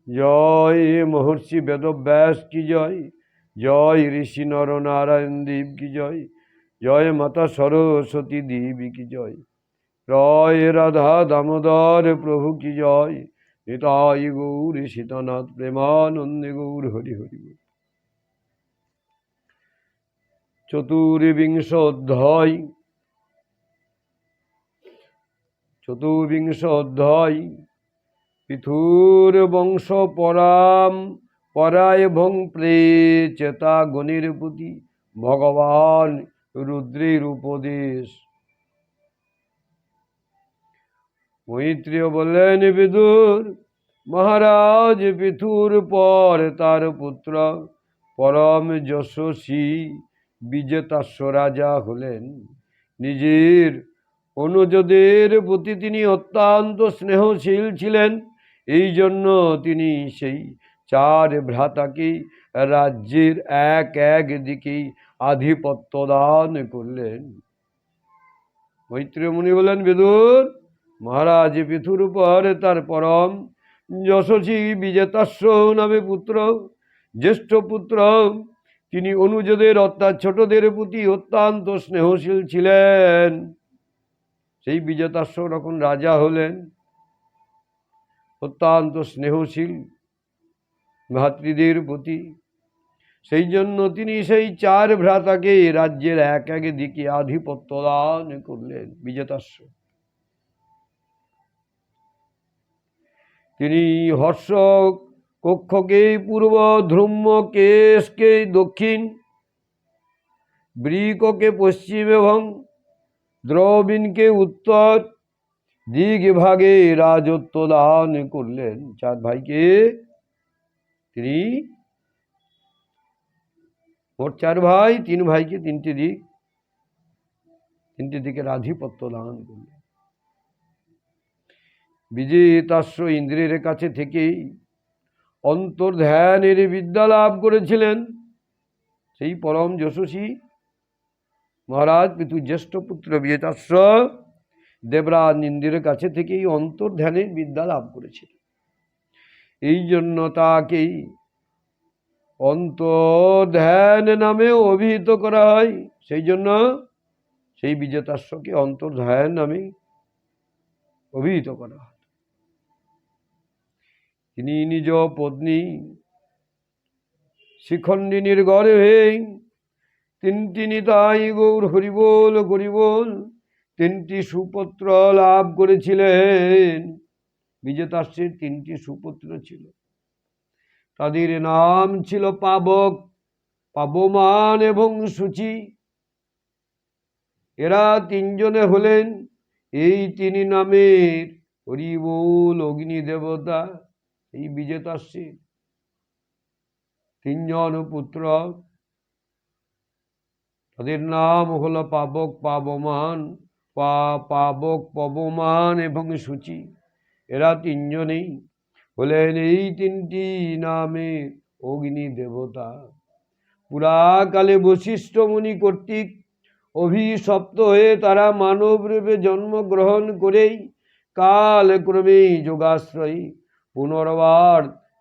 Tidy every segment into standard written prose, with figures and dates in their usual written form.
জয় মহর্ষি বেদব্যাস কি জয়, জয় ঋষি নর নারায়ণ দেব কি জয়, জয় মাতা সরস্বতী দেবী কি জয়, জয় রাধা দামোদর প্রভু কি জয়, নিতাই গৌর সীতানাথ প্রেমানন্দে গৌর হরি হরি। চতুর্বিংশ অধ্যায় পৃথুর বংশ পরায় ভং প্রেচেতা গণের প্রতি ভগবান রুদ্রের উপদেশ। মৈত্রেয় বললেন, বিদুর মহারাজ, পৃথুর পর তার পুত্র পরম যশস্বী বিজেতাস্ব রাজা হলেন। নিজের অনুজদের প্রতি তিনি অত্যন্ত স্নেহশীল ছিলেন। এই জন্য তিনি সেই চার ভ্রাতাকে রাজ্যের এক দিকেই আধিপত্য দান করলেন। মৈত্রেয় মুনি বলেন, বিদুর মহারাজ, পৃথুর উপর তার পরম যশস্বী বিজেতাস্ব নামে পুত্র, জ্যেষ্ঠ পুত্র, তিনি অনুজদের অর্থাৎ ছোটদের প্রতি অত্যন্ত স্নেহশীল ছিলেন। সেই বিজেতাস্ব যখন রাজা হলেন, অত্যন্ত স্নেহশীল ভ্রাতৃদের প্রতি, সেই জন্য তিনি সেই চার ভ্রাতাকে রাজ্যের এক দিকে আধিপত্য দান করলেন। বিজেতাস্ব তিনি হর্ষ কক্ষকে পূর্ব, ধ্রুম্য কেশকে দক্ষিণ, বৃককে পশ্চিম এবং দ্রবিণকে উত্তর দিক ভাগে রাজত্ব দান করলেন। চার ভাইকে তিনি, মোট চার ভাই, তিন ভাইকে তিনটি দিকের আধিপত্য দান করলেন। বিজেতাস্ব ইন্দ্রের কাছে থেকেই অন্তর্ধ্যানের বিদ্যা লাভ করেছিলেন। সেই পরম যশস্বী মহারাজ পৃথুর জ্যেষ্ঠ পুত্র বিজেতাস্ব দেবরাজ ইন্দ্রের কাছে থেকেই অন্তর্ধ্যানের বিদ্যা লাভ করেছিলেন। এই জন্য তাকেই অন্তর্ধ্যান নামে অভিহিত করা হয়। সেই জন্য সেই বিজেতাস্বকে অন্তর্ধ্যান নামে অভিহিত করা হয়। তিনি নিজ পত্নী শিখণ্ডিনীর গর্ভে তিনটি নিতাই গৌর হরিবোল হরিবোল তিনটি সুপুত্র লাভ করেছিলেন। বিজেতাস্বের তিনটি সুপুত্র ছিল, তাদের নাম ছিল পাবক, পাবমান এবং সূচি। এরা তিনজনে হলেন এই তিন নামের হরিবোল অগ্নি দেবতা। এই বিজেতাস্বের তিনজন পুত্র, তাদের নাম হলো পাবক, পবমান এবং সূচি। এরা তিনজনেই হলেন এই তিনটি নামের অগ্নি দেবতা। পুরাকালে বশিষ্ঠ মুনি কর্তৃক অভিশপ্ত হয়ে তারা মানব রূপে জন্মগ্রহণ করেই কালক্রমে যোগাশ্রয়ী পুনর্বার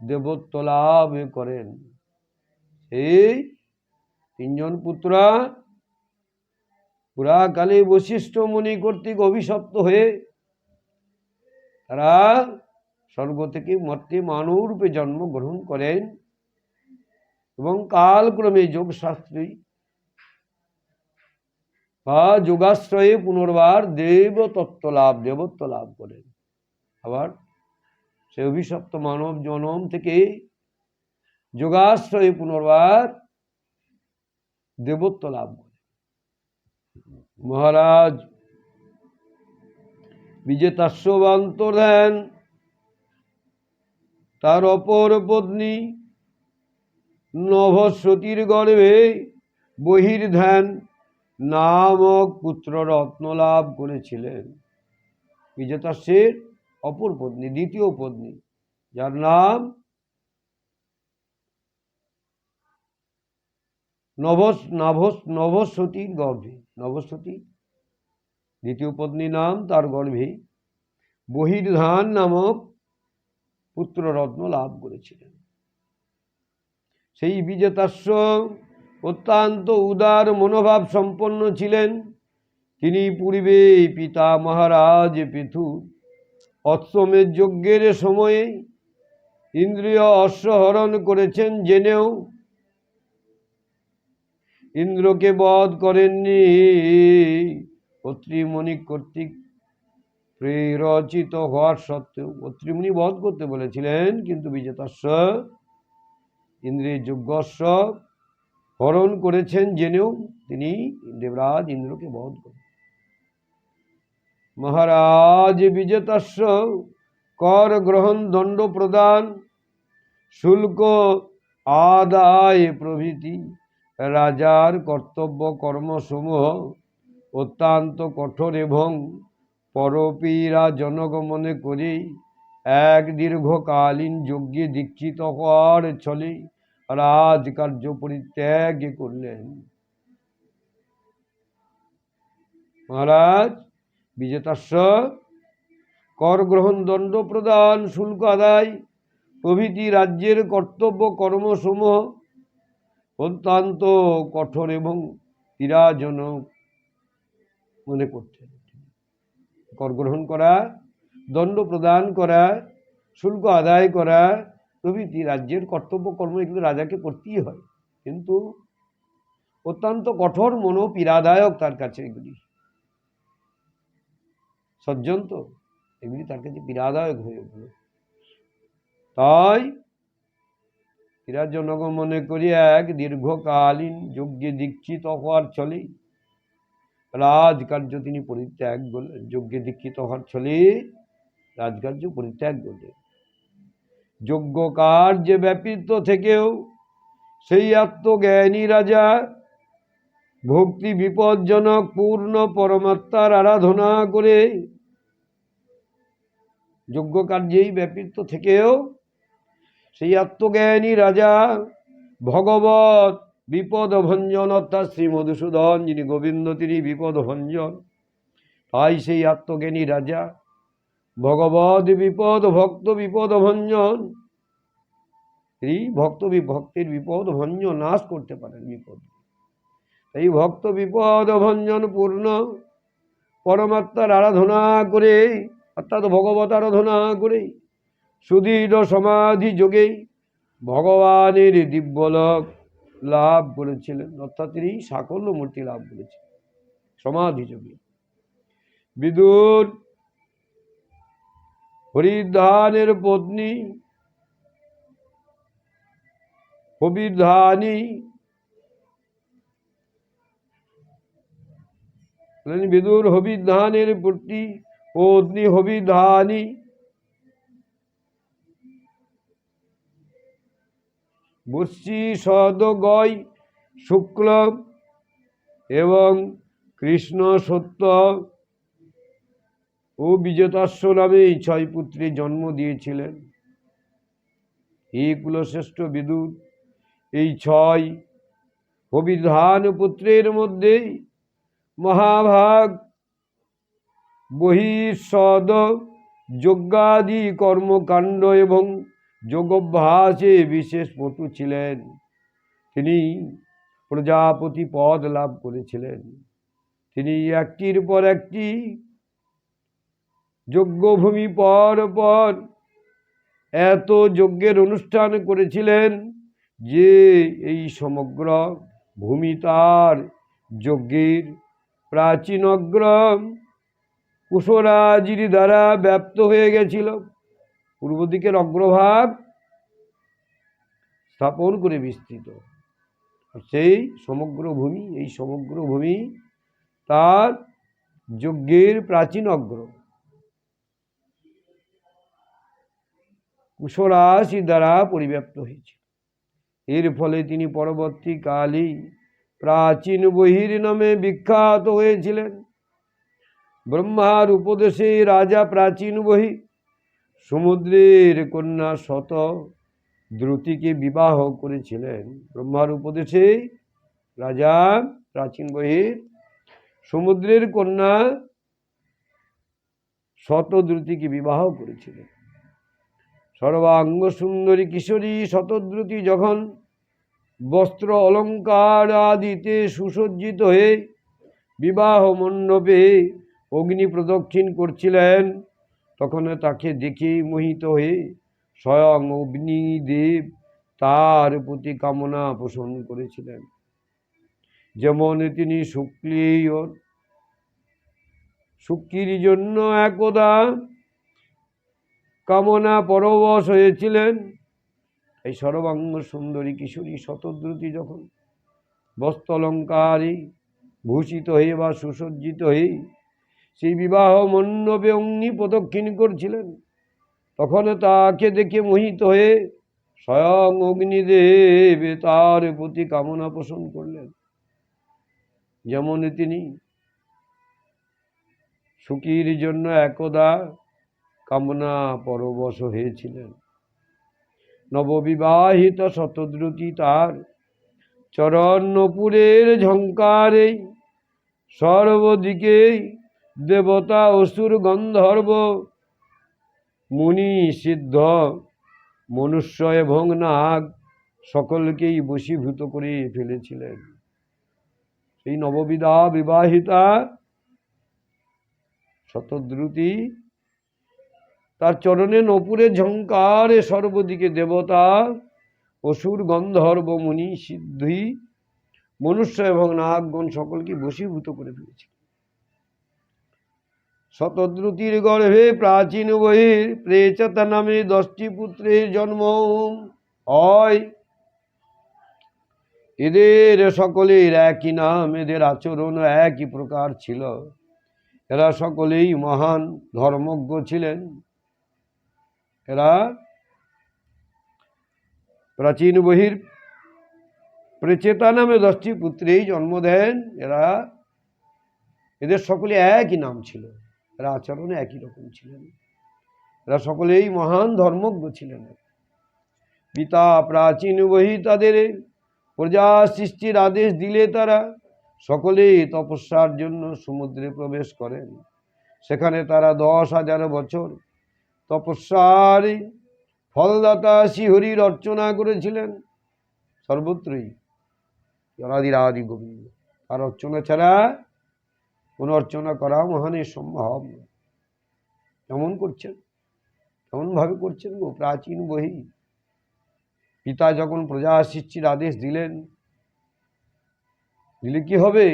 দেবত্ব লাভ করেন। এই তিনজন পুত্রা পুরাকালে বশিষ্ঠ মুনি কর্তৃক অভিশপ্ত হয়ে তারা স্বর্গ থেকে মর্তে মানব রূপে জন্মগ্রহণ করেন এবং কালক্রমে যোগশাস্ত্রী বা যোগাশ্রয়ে পুনর্বার দেবত্ব লাভ করেন। আবার সে অভিশপ্ত মানব জন্ম থেকে যোগাশ্রয়ে পুনর্বার দেবত্ব লাভ করেন। মহারাজ বিজেতাস্ব অন্তর্ধ্যান তার অপর পত্নী নভস্বতীর গর্ভে বহির্ধ্যান নামক পুত্র রত্ন লাভ করেছিলেন। বিজেতাস্বের অপর পত্নী, দ্বিতীয় পত্নী, যার নাম নভস্বতীর গর্ভে, নভস্বতী দ্বিতীয় পত্নী নাম, তার গর্ভে বহির্ধান নামক পুত্ররত্ন লাভ করেছিলেন। সেই বিজেতাস্য অত্যন্ত উদার মনোভাব সম্পন্ন ছিলেন। তিনি পূর্বে পিতা মহারাজ পৃথু অশ্বমেধ যজ্ঞের সময়ে ইন্দ্রিয় অশ্বহরণ করেছেন জেনেও ইন্দ্রকে বধ করেননি। অত্রিমুনি কর্তৃক প্রেরচিত হওয়ার সত্ত্বেও অত্রিমুনি বধ করতে বলেছিলেন, কিন্তু বিজেতাস্য ইন্দ্রের যজ্ঞস্ব হরণ করেছেন জেনেও তিনি দেবরাজ ইন্দ্রকে বধ করেন। মহারাজ বিজেতাস্য কর গ্রহণ, দণ্ড প্রদান, শুল্ক আদায় প্রভৃতি রাজার কর্তব্য কর্মসমূহ অত্যন্ত কঠোর এবং পরপীড়া জনক মনে করে এক দীর্ঘকালীন যজ্ঞে দীক্ষিত হওয়ার ছলে রাজকার্য পরিত্যাগ করলেন। মহারাজ বিজেতাস্য কর গ্রহণ, দণ্ড প্রদান, শুল্ক আদায় প্রভৃতি রাজ্যের কর্তব্য কর্মসমূহ অত্যন্ত কঠোর এবং পীড়াজনক মনে করতেন। কর গ্রহণ করা, দণ্ড প্রদান করা, শুল্ক আদায় করা প্রভৃতি রাজ্যের কর্তব্য কর্ম এগুলো রাজাকে করতেই হয়, কিন্তু অত্যন্ত কঠোর মনো পীড়াদায়ক তার কাছে এগুলি। সজ্জন তো, এগুলি তার কাছে পীড়াদায়ক হয়ে উঠল। তাই পীড়াজনক মনে করি এক দীর্ঘকালীন যজ্ঞে দীক্ষিত হওয়ার ছলে রাজকার্য তিনি পরিত্যাগ করলেন। যজ্ঞে দীক্ষিত হওয়ার ছলে রাজকার্য পরিত্যাগ করলেন। যজ্ঞ কার্যে ব্যাপৃত থেকেও সেই আত্মজ্ঞানী রাজা ভক্তি বিপজ্জনক পূর্ণ পরমাত্মার আরাধনা করে, যজ্ঞ কার্যেই ব্যাপৃত থেকেও সেই আত্মজ্ঞানী রাজা ভগবত বিপদ ভঞ্জন, অর্থাৎ শ্রী মধুসূদন যিনি গোবিন্দ তিনি বিপদ ভঞ্জন। তাই সেই আত্মজ্ঞানী রাজা ভগবত বিপদ ভক্ত বিপদ ভঞ্জন, এই ভক্তের বিপদ ভঞ্জন নাশ করতে পারেন বিপদ। এই ভক্ত বিপদ ভঞ্জন পূর্ণ পরমাত্মার আরাধনা করে, অর্থাৎ ভগবত আরাধনা করে সুদৃঢ় সমাধি যোগেই ভগবানের দিব্যলোক লাভ করেছিলেন, অর্থাৎ তিনি সাকল্য মূর্তি লাভ করেছিলেন সমাধি যোগে। বিদুর হরিধানের পত্নী হবিধানী, বিদুর হবিধানের পত্নী হবিধানী বৎসী সদগয় শুক্ল এবং কৃষ্ণ সত্য ও বিজেতাস্য নামে এই 6 পুত্রের জন্ম দিয়েছিলেন। এই কুলশ্রেষ্ঠ বিদুর এই 6 অবিধান পুত্রের মধ্যে মহাভাগ বহিঃসদ যজ্ঞাদি কর্মকাণ্ড এবং যোগাভ্যাসে বিশেষ পটু ছিলেন। তিনি প্রজাপতি পদ লাভ করেছিলেন। তিনি একটির পর একটি যজ্ঞভূমি পর পর এত যজ্ঞের অনুষ্ঠান করেছিলেন যে এই সমগ্র ভূমি তার যজ্ঞের প্রাচীন অগ্রম কুশরাজির দ্বারা ব্যাপ্ত হয়ে গেছিল। পূর্ব দিকের অগ্রভাগ স্থাপন করে বিস্তৃত, সেই সমগ্র ভূমি, এই সমগ্র ভূমি তার যজ্ঞের প্রাচীন অগ্র কুশরাশি দ্বারা পরিব্যাপ্ত হয়েছে। এর ফলে তিনি পরবর্তীকালেই প্রাচীন বহির নামে বিখ্যাত হয়েছিলেন। ব্রহ্মার উপদেশে রাজা প্রাচীন বহি সমুদ্রের কন্যা শত দ্রুতিকে বিবাহ করেছিলেন। ব্রহ্মার উপদেশে রাজা প্রাচীন বহির সমুদ্রের কন্যা শত দ্রুতিকে বিবাহ করেছিলেন। সর্বাঙ্গ সুন্দরী কিশোরী শতদ্রুতি যখন বস্ত্র অলঙ্কার আদিতে সুসজ্জিত হয়ে বিবাহ মণ্ডপে অগ্নি প্রদক্ষিণ করছিলেন, তখন তাকে দেখে মোহিত হয়ে স্বয়ং অগ্নিদেব তার প্রতি কামনা পোষণ করেছিলেন। যেমন তিনি শুক্তির জন্য একদা কামনা পরবশ হয়েছিলেন, এই সর্বাঙ্গ সুন্দরী কিশোরী শতদ্রুতি যখন বস্ত্র অলঙ্কারে ভূষিত হয়ে বা সুসজ্জিত হয়ে সেই বিবাহ মণ্ডপে অগ্নি প্রদক্ষিণ করছিলেন, তখন তাকে দেখে মোহিত হয়ে স্বয়ং অগ্নিদেব তার প্রতি কামনা পোষণ করলেন। যেমন তিনি সুখীর জন্য একদা কামনা পরবশ হয়েছিলেন। নববিবাহিত শতদ্রুতি তার চরণ নূপুরের ঝঙ্কারে সর্বদিকে দেবতা অসুর গন্ধর্ব মুনি সিদ্ধ মনুষ্য এবং নাগ সকলকেই বশীভূত করে ফেলেছিলেন। সেই বিবাহিতা শতদ্রুতি তার চরণে নূপুরের ঝঙ্কারে সর্বদিকে দেবতা অসুর গন্ধর্ব মুনি সিদ্ধি মনুষ্য এবং নাগগণ সকলকে বশীভূত করে ফেলেছিল। শতদ্রুতির গর্ভে প্রাচীন বহির প্রেচতা নামে 10টি পুত্রের জন্ম হয়। এদের সকলের একই নাম, এদের আচরণ একই প্রকার ছিল। এরা সকলেই মহান ধর্মজ্ঞ ছিলেন। এরা প্রাচীন বহির প্রেচেতা নামে 10টি পুত্রেই জন্ম দেন। এদের সকলে একই নাম ছিল, এরা আচরণে একই রকম ছিলেন। এরা সকলেই মহান ধর্মজ্ঞ ছিলেন। পিতা প্রাচীন বহি তাদের প্রজা সৃষ্টির আদেশ দিলে তারা সকলেই তপস্যার জন্য সমুদ্রে প্রবেশ করেন। সেখানে তারা 10,000 বছর তপস্যার ফলদাতা শ্রীহরির অর্চনা করেছিলেন। সর্বত্রই অনাদিরাদি গোবিন্দ, তার অর্চনা ছাড়া কোনো অর্চনা করা মহানের সম্ভব নয়। কেমন করছেন, কেমনভাবে করছেন গো প্রাচীন বহি। পিতা যখন প্রজা সৃষ্টির আদেশ দিলে কি হবে,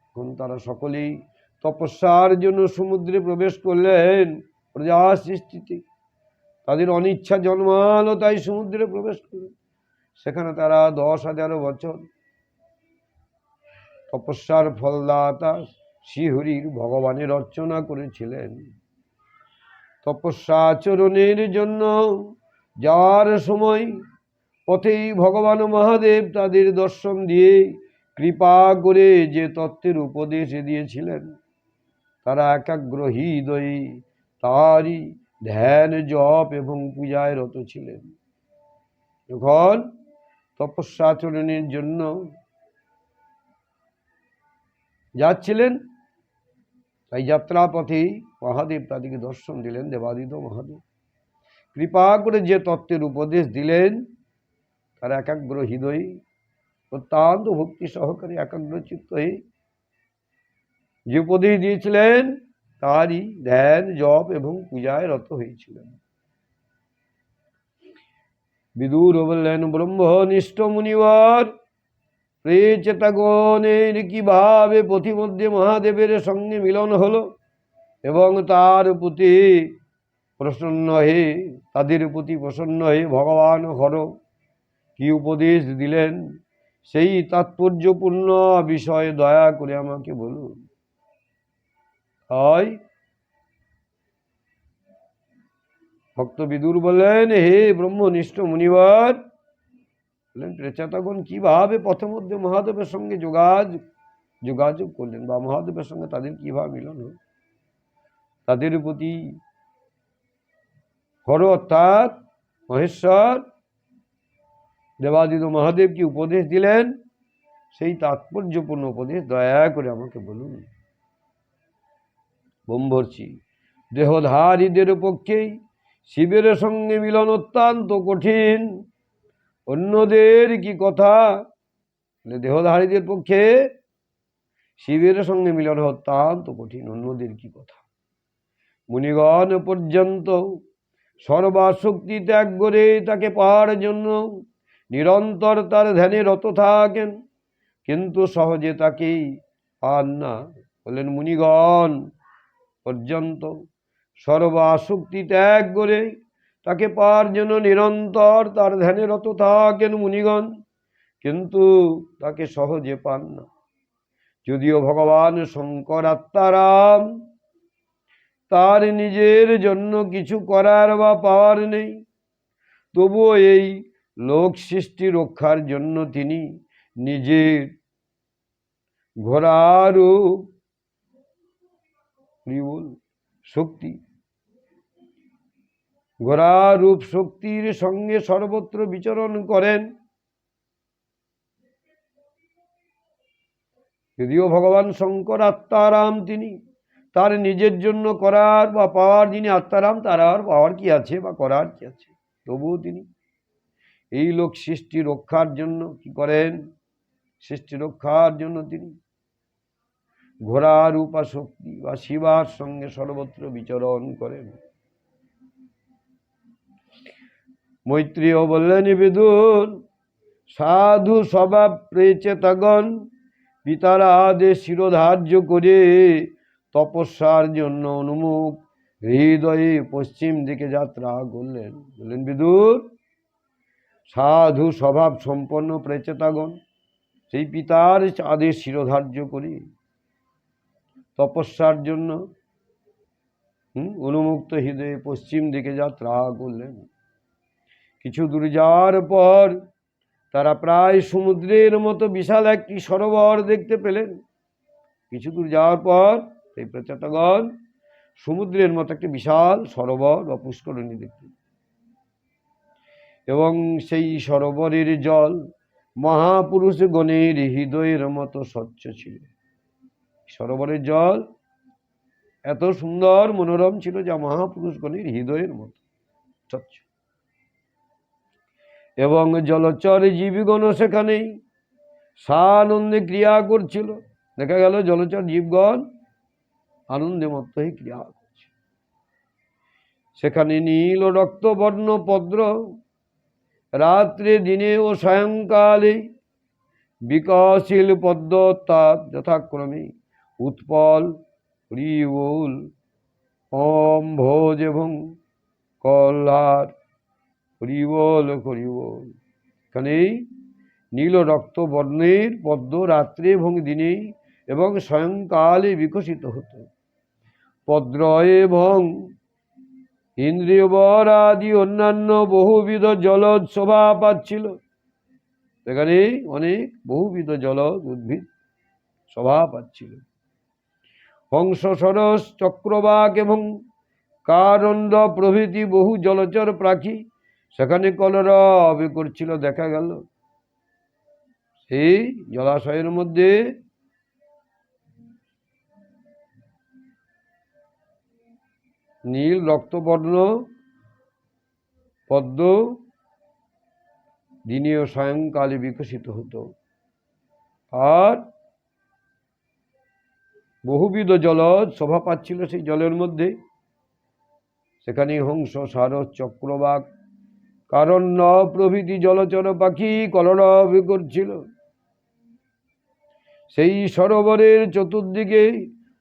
তখন তারা সকলেই তপস্যার জন্য সমুদ্রে প্রবেশ করলেন। প্রজা সৃষ্টিতে তাদের অনিচ্ছা জন্মালো, তাই সমুদ্রে প্রবেশ করলেন। সেখানে তারা 10,000 বছর তপস্যার ফলদাতা শ্রীহরির ভগবানের অর্চনা করেছিলেন। তপস্যা আচরণের জন্য যাওয়ার সময় পথেই ভগবান মহাদেব তাদের দর্শন দিয়ে কৃপা করে যে তত্ত্বের উপদেশ দিয়েছিলেন, তারা একাগ্র হৃদয়ে তারই ধ্যান জপ এবং পূজায় রত ছিলেন। যখন তপস্যা আচরণের জন্য যাচ্ছিলেন, তাই যাত্রাপথেই মহাদেব তাদেরকে দর্শন দিলেন। দেবাদিত মহাদেব কৃপা করে যে তত্ত্বের উপদেশ দিলেন, তারা একাগ্র হৃদয়ে অত্যন্ত ভক্তি সহকারে একাগ্র চিত্ত হয়ে যে উপদেশ দিয়েছিলেন, তারই ধ্যান জপ এবং পূজায় রত হয়েছিলেন। বিদুর বললেন, ব্রহ্মনিষ্ঠ মুনিবর, প্রেচেতাগণের কিভাবে পথিমধ্যে মহাদেবের সঙ্গে মিলন হলো এবং তার প্রতি প্রসন্ন হয়ে তাদের প্রতি প্রসন্ন হয়ে ভগবান হর কি উপদেশ দিলেন, সেই তাৎপর্যপূর্ণ বিষয়ে দয়া করে আমাকে বলুন। তাই ভক্ত বিদুর বললেন, হে ব্রহ্মনিষ্ঠ মুনিবর, বললেন প্রেচেতাগণ কিভাবে পথমধ্যে মহাদেবের সঙ্গে যোগাযোগ করলেন, বা মহাদেবের সঙ্গে তাদের কিভাবে মিলন হল। তাদের প্রতি হর অর্থাৎ মহেশ্বর দেবাদিত মহাদেব কি উপদেশ দিলেন, সেই তাৎপর্যপূর্ণ উপদেশ দয়া করে আমাকে বলুন। ব্রহ্মর্ষি দেহধারীদের পক্ষেই শিবের সঙ্গে মিলন অত্যন্ত কঠিন, অন্যদের কি কথা? দেহধারীদের পক্ষে শিবের সঙ্গে মিলন অত্যন্ত কঠিন, অন্যদের কি কথা? মুনিগণ পর্যন্ত সর্বাশক্তি ত্যাগ করে তাকে পাওয়ার জন্য নিরন্তর তার ধ্যানে রত থাকেন, কিন্তু সহজে তাকেই পান না। বললেন মুনিগণ পর্যন্ত সর্বাশক্তি ত্যাগ করে তাকে পাওয়ার জন্য নিরন্তর তার ধ্যানে রত থাকেন মুনিগণ, কিন্তু তাকে সহজে পান না। যদিও ভগবান শঙ্কর আত্মারাম, তার নিজের জন্য কিছু করার বা পাওয়ার নেই, তবুও এই লোক সৃষ্টি রক্ষার জন্য তিনি নিজের ঘোড়ারূপ শক্তি, ঘোড়ারূপ শক্তির সঙ্গে সর্বত্র বিচরণ করেন। যদিও ভগবান শঙ্কর আত্মারাম, তিনি তার নিজের জন্য করার বা পাওয়ার, যিনি আত্মারাম তার আর পাওয়ার কি আছে বা করার কি আছে, তবুও তিনি এই লোক সৃষ্টি রক্ষার জন্য কি করেন? সৃষ্টি রক্ষার জন্য তিনি ঘোড়া রূপা শক্তি বা শিবার সঙ্গে সর্বত্র বিচরণ করেন। মৈত্রেয় বললেন বিদুর, সাধু স্বভাব প্রেচেতাগণ পিতার আদেশ শিরোধার্য করে তপস্যার জন্য উন্মুখ হৃদয়ে পশ্চিম দিকে যাত্রা করলেন। বললেন বিদুর, সাধু স্বভাব সম্পন্ন প্রেচেতাগণ সেই পিতার আদেশ শিরোধার্য করে তপস্যার জন্য উন্মুক্ত হৃদয়ে পশ্চিম দিকে যাত্রা করলেন। কিছু দূর যাওয়ার পর তারা প্রায় সমুদ্রের মতো বিশাল একটি সরোবর দেখতে পেলেন। কিছু দূর যাওয়ার পর এই প্রেচেতাগণ সমুদ্রের মতো একটি বিশাল সরোবর বা পুষ্করিণী দেখলেন, এবং সেই সরোবরের জল মহাপুরুষ গণের হৃদয়ের মতো স্বচ্ছ ছিল। সরোবরের জল এত সুন্দর মনোরম ছিল যা মহাপুরুষ গণের হৃদয়ের মতো স্বচ্ছ, এবং জলচর জীবগণ সেখানেই সানন্দে ক্রিয়া করছিল। দেখা গেল জলচর জীবগণ আনন্দে মত্ত হয়ে ক্রিয়া করছে। সেখানে নীল ও রক্তবর্ণ পদ্ম রাত্রে দিনে ও সায়ংকালে বিকাশশীল পদ্ম তার যথাক্রমে উৎপল, হরিবোল, অম্ভোজ এবং কল্লার, হরিবোল হরিবোল। এখানেই নীল রক্ত বর্ণের পদ্ম রাত্রে এবং দিনে এবং সায়ংকালে বিকশিত হতো। পদ্ম এবং ইন্দ্রিয়বর আদি অন্যান্য বহুবিধ জলজ শোভা পাচ্ছিল। এখানে অনেক বহুবিধ জলজ উদ্ভিদ শোভা পাচ্ছিল। হংস, সরস, চক্রবাক এবং কারণ্ড প্রভৃতি বহু জলচর পাখি সেখানে কলরব করছিল। দেখা গেল সেই জলাশয়ের মধ্যে নীল রক্তবর্ণ পদ্ম দিনে ও সায়ংকালে বিকশিত হতো, আর বহুবিধ জলজ শোভা পাচ্ছিল সেই জলের মধ্যে। সেখানে হংস, সারস, চক্রবাক, কারণ্য প্রভৃতি জলচর পাখি কলরব করছিল। সেই সরোবরের চতুর্দিকে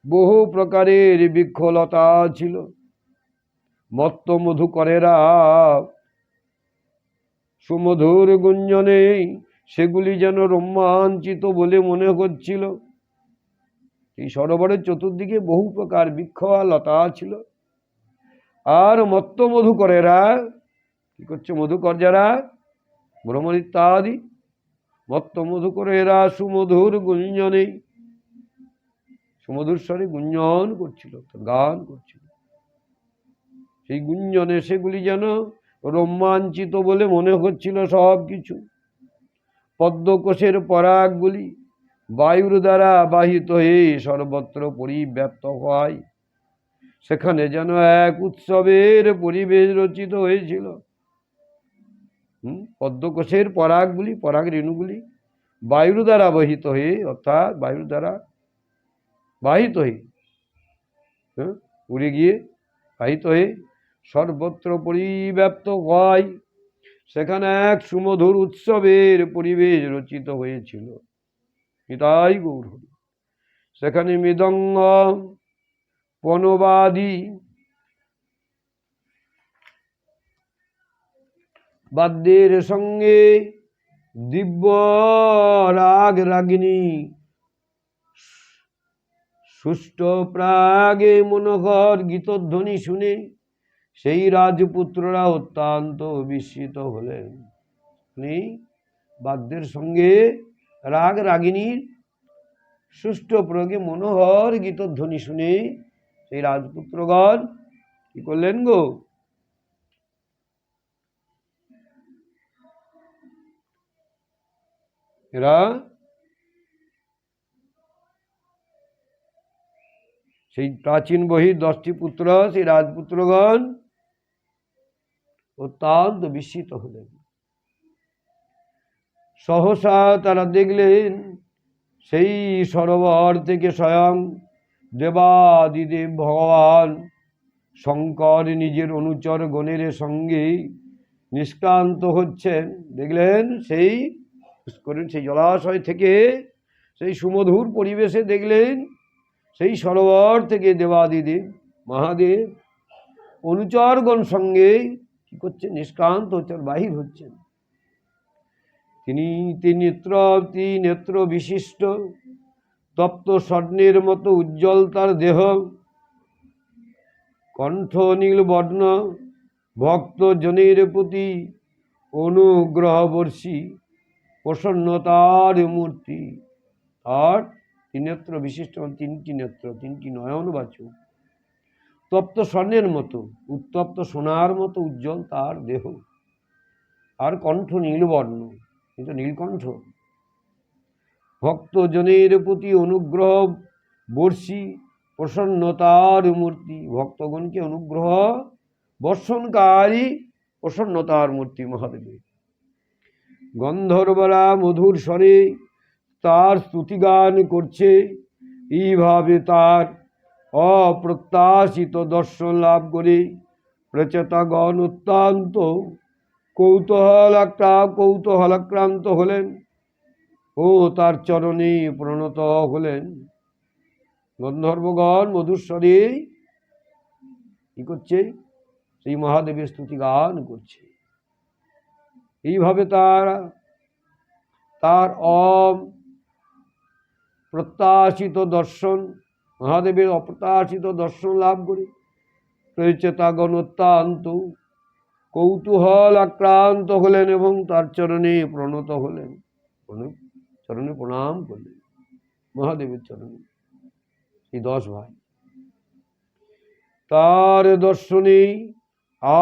বহু প্রকারের বৃক্ষলতা ছিল। মত্ত মধুকরেরা সুমধুর গুঞ্জনে সেগুলি যেন রোমাঞ্চিত বলে মনে হচ্ছিল। এই সরোবরের চতুর্দিকে বহু প্রকার বৃক্ষ আর লতা ছিল, আর মত্ত মধুকরেরা কি করছে? মধুকর যারা ভ্রমণ ইত্যাদি, মত্ত মধুকরেরা সুমধুর গুঞ্জনে, সুমধুর স্বরে গুঞ্জন করছিল, গান করছিল। সেই গুঞ্জনে সেগুলি যেন রোমাঞ্চিত বলে মনে হচ্ছিল সব কিছু। পদ্মকোষের পরাগগুলি বায়ুর দ্বারা বাহিত হয়ে সর্বত্র পরিব্যাপ্ত হয়। সেখানে যেন এক উৎসবের পরিবেশ রচিত হয়েছিল। পদ্মকোষের পরাগগুলি, পরাগ রেণুগুলি বায়ুর দ্বারা বহিত হয়ে, অর্থাৎ বায়ুর দ্বারা বাহিত হয়ে উড়ে গিয়ে বাহিত হয়ে সর্বত্র পরিব্যাপ্ত হয়। সেখানে এক সুমধুর উৎসবের পরিবেশ রচিত হয়েছিল। নিতাই গৌর হরি। সেখানে মৃদঙ্গ, পনবাদী বাদ্যের সঙ্গে দিব্য রাগ রাগিনী সুষ্ঠ প্রাগে মনোহর গীতধ্বনি শুনে সেই রাজপুত্ররা অত্যন্ত বিস্মিত হলেন। বাদ্যের সঙ্গে রাগ রাগিনীর সুষ্ঠ প্রয়োগে মনোহর গীতধ্বনি শুনে সেই রাজপুত্রগণ কি করলেন গো? এরা সেই প্রাচীন বহির 10টি পুত্র, সেই রাজপুত্রগণ অত্যন্ত বিস্মিত হলেন। সহসা তারা দেখলেন সেই সরোবর থেকে স্বয়ং দেবাদিদেব ভগবান শঙ্কর নিজের অনুচর গণের সঙ্গে নিষ্ক্রান্ত হচ্ছেন। দেখলেন সেই জলাশয় থেকে, সেই সুমধুর পরিবেশে দেখলেন সেই সরোবর থেকে দেবাদিদেব মহাদেব অনুচরগণ সঙ্গে কি করছেন? নিষ্ক্রান্ত হচ্ছেন, বাহির হচ্ছেন। তিনি নেত্র বিশিষ্ট, তপ্ত স্বর্ণের মতো উজ্জ্বল তার দেহ, কণ্ঠ নীল বর্ণ, ভক্ত জনের প্রতি অনুগ্রহ বর্ষী প্রসন্নতার মূর্তি। আর নেত্র বিশিষ্ট, 3টি নেত্র, 3টি নয়নবাচক, তপ্ত স্বর্ণের মতো, উত্তপ্ত সোনার মতো উজ্জ্বল তার দেহ, আর কণ্ঠ নীলবর্ণ, কিন্তু নীলকণ্ঠ, ভক্তজনের প্রতি অনুগ্রহ বর্ষী প্রসন্নতার মূর্তি, ভক্তগণকে অনুগ্রহ বর্ষণকারী প্রসন্নতার মূর্তি মহাদেবের। গন্ধর্বরা মধুর স্বরে তার স্তুতিগান করছে। এইভাবে তার অপ্রত্যাশিত দর্শন লাভ করে প্রচেতাগণ অত্যন্ত কৌতূহলাক্রান্ত হলেন ও তার চরণে প্রণত হলেন। গন্ধর্বগণ মধুস্বরে কি করছে? সেই মহাদেবের স্তুতি গান করছে। এইভাবে তার অপ্রত্যাশিত দর্শন, মহাদেবের অপ্রত্যাশিত দর্শন লাভ করে প্রচেতাগণ অত্যন্ত কৌতূহল আক্রান্ত হলেন এবং তার চরণে প্রণত হলেন, চরণে প্রণাম করলেন, মহাদেবের চরণে। এই 10 ভাই তার দর্শনে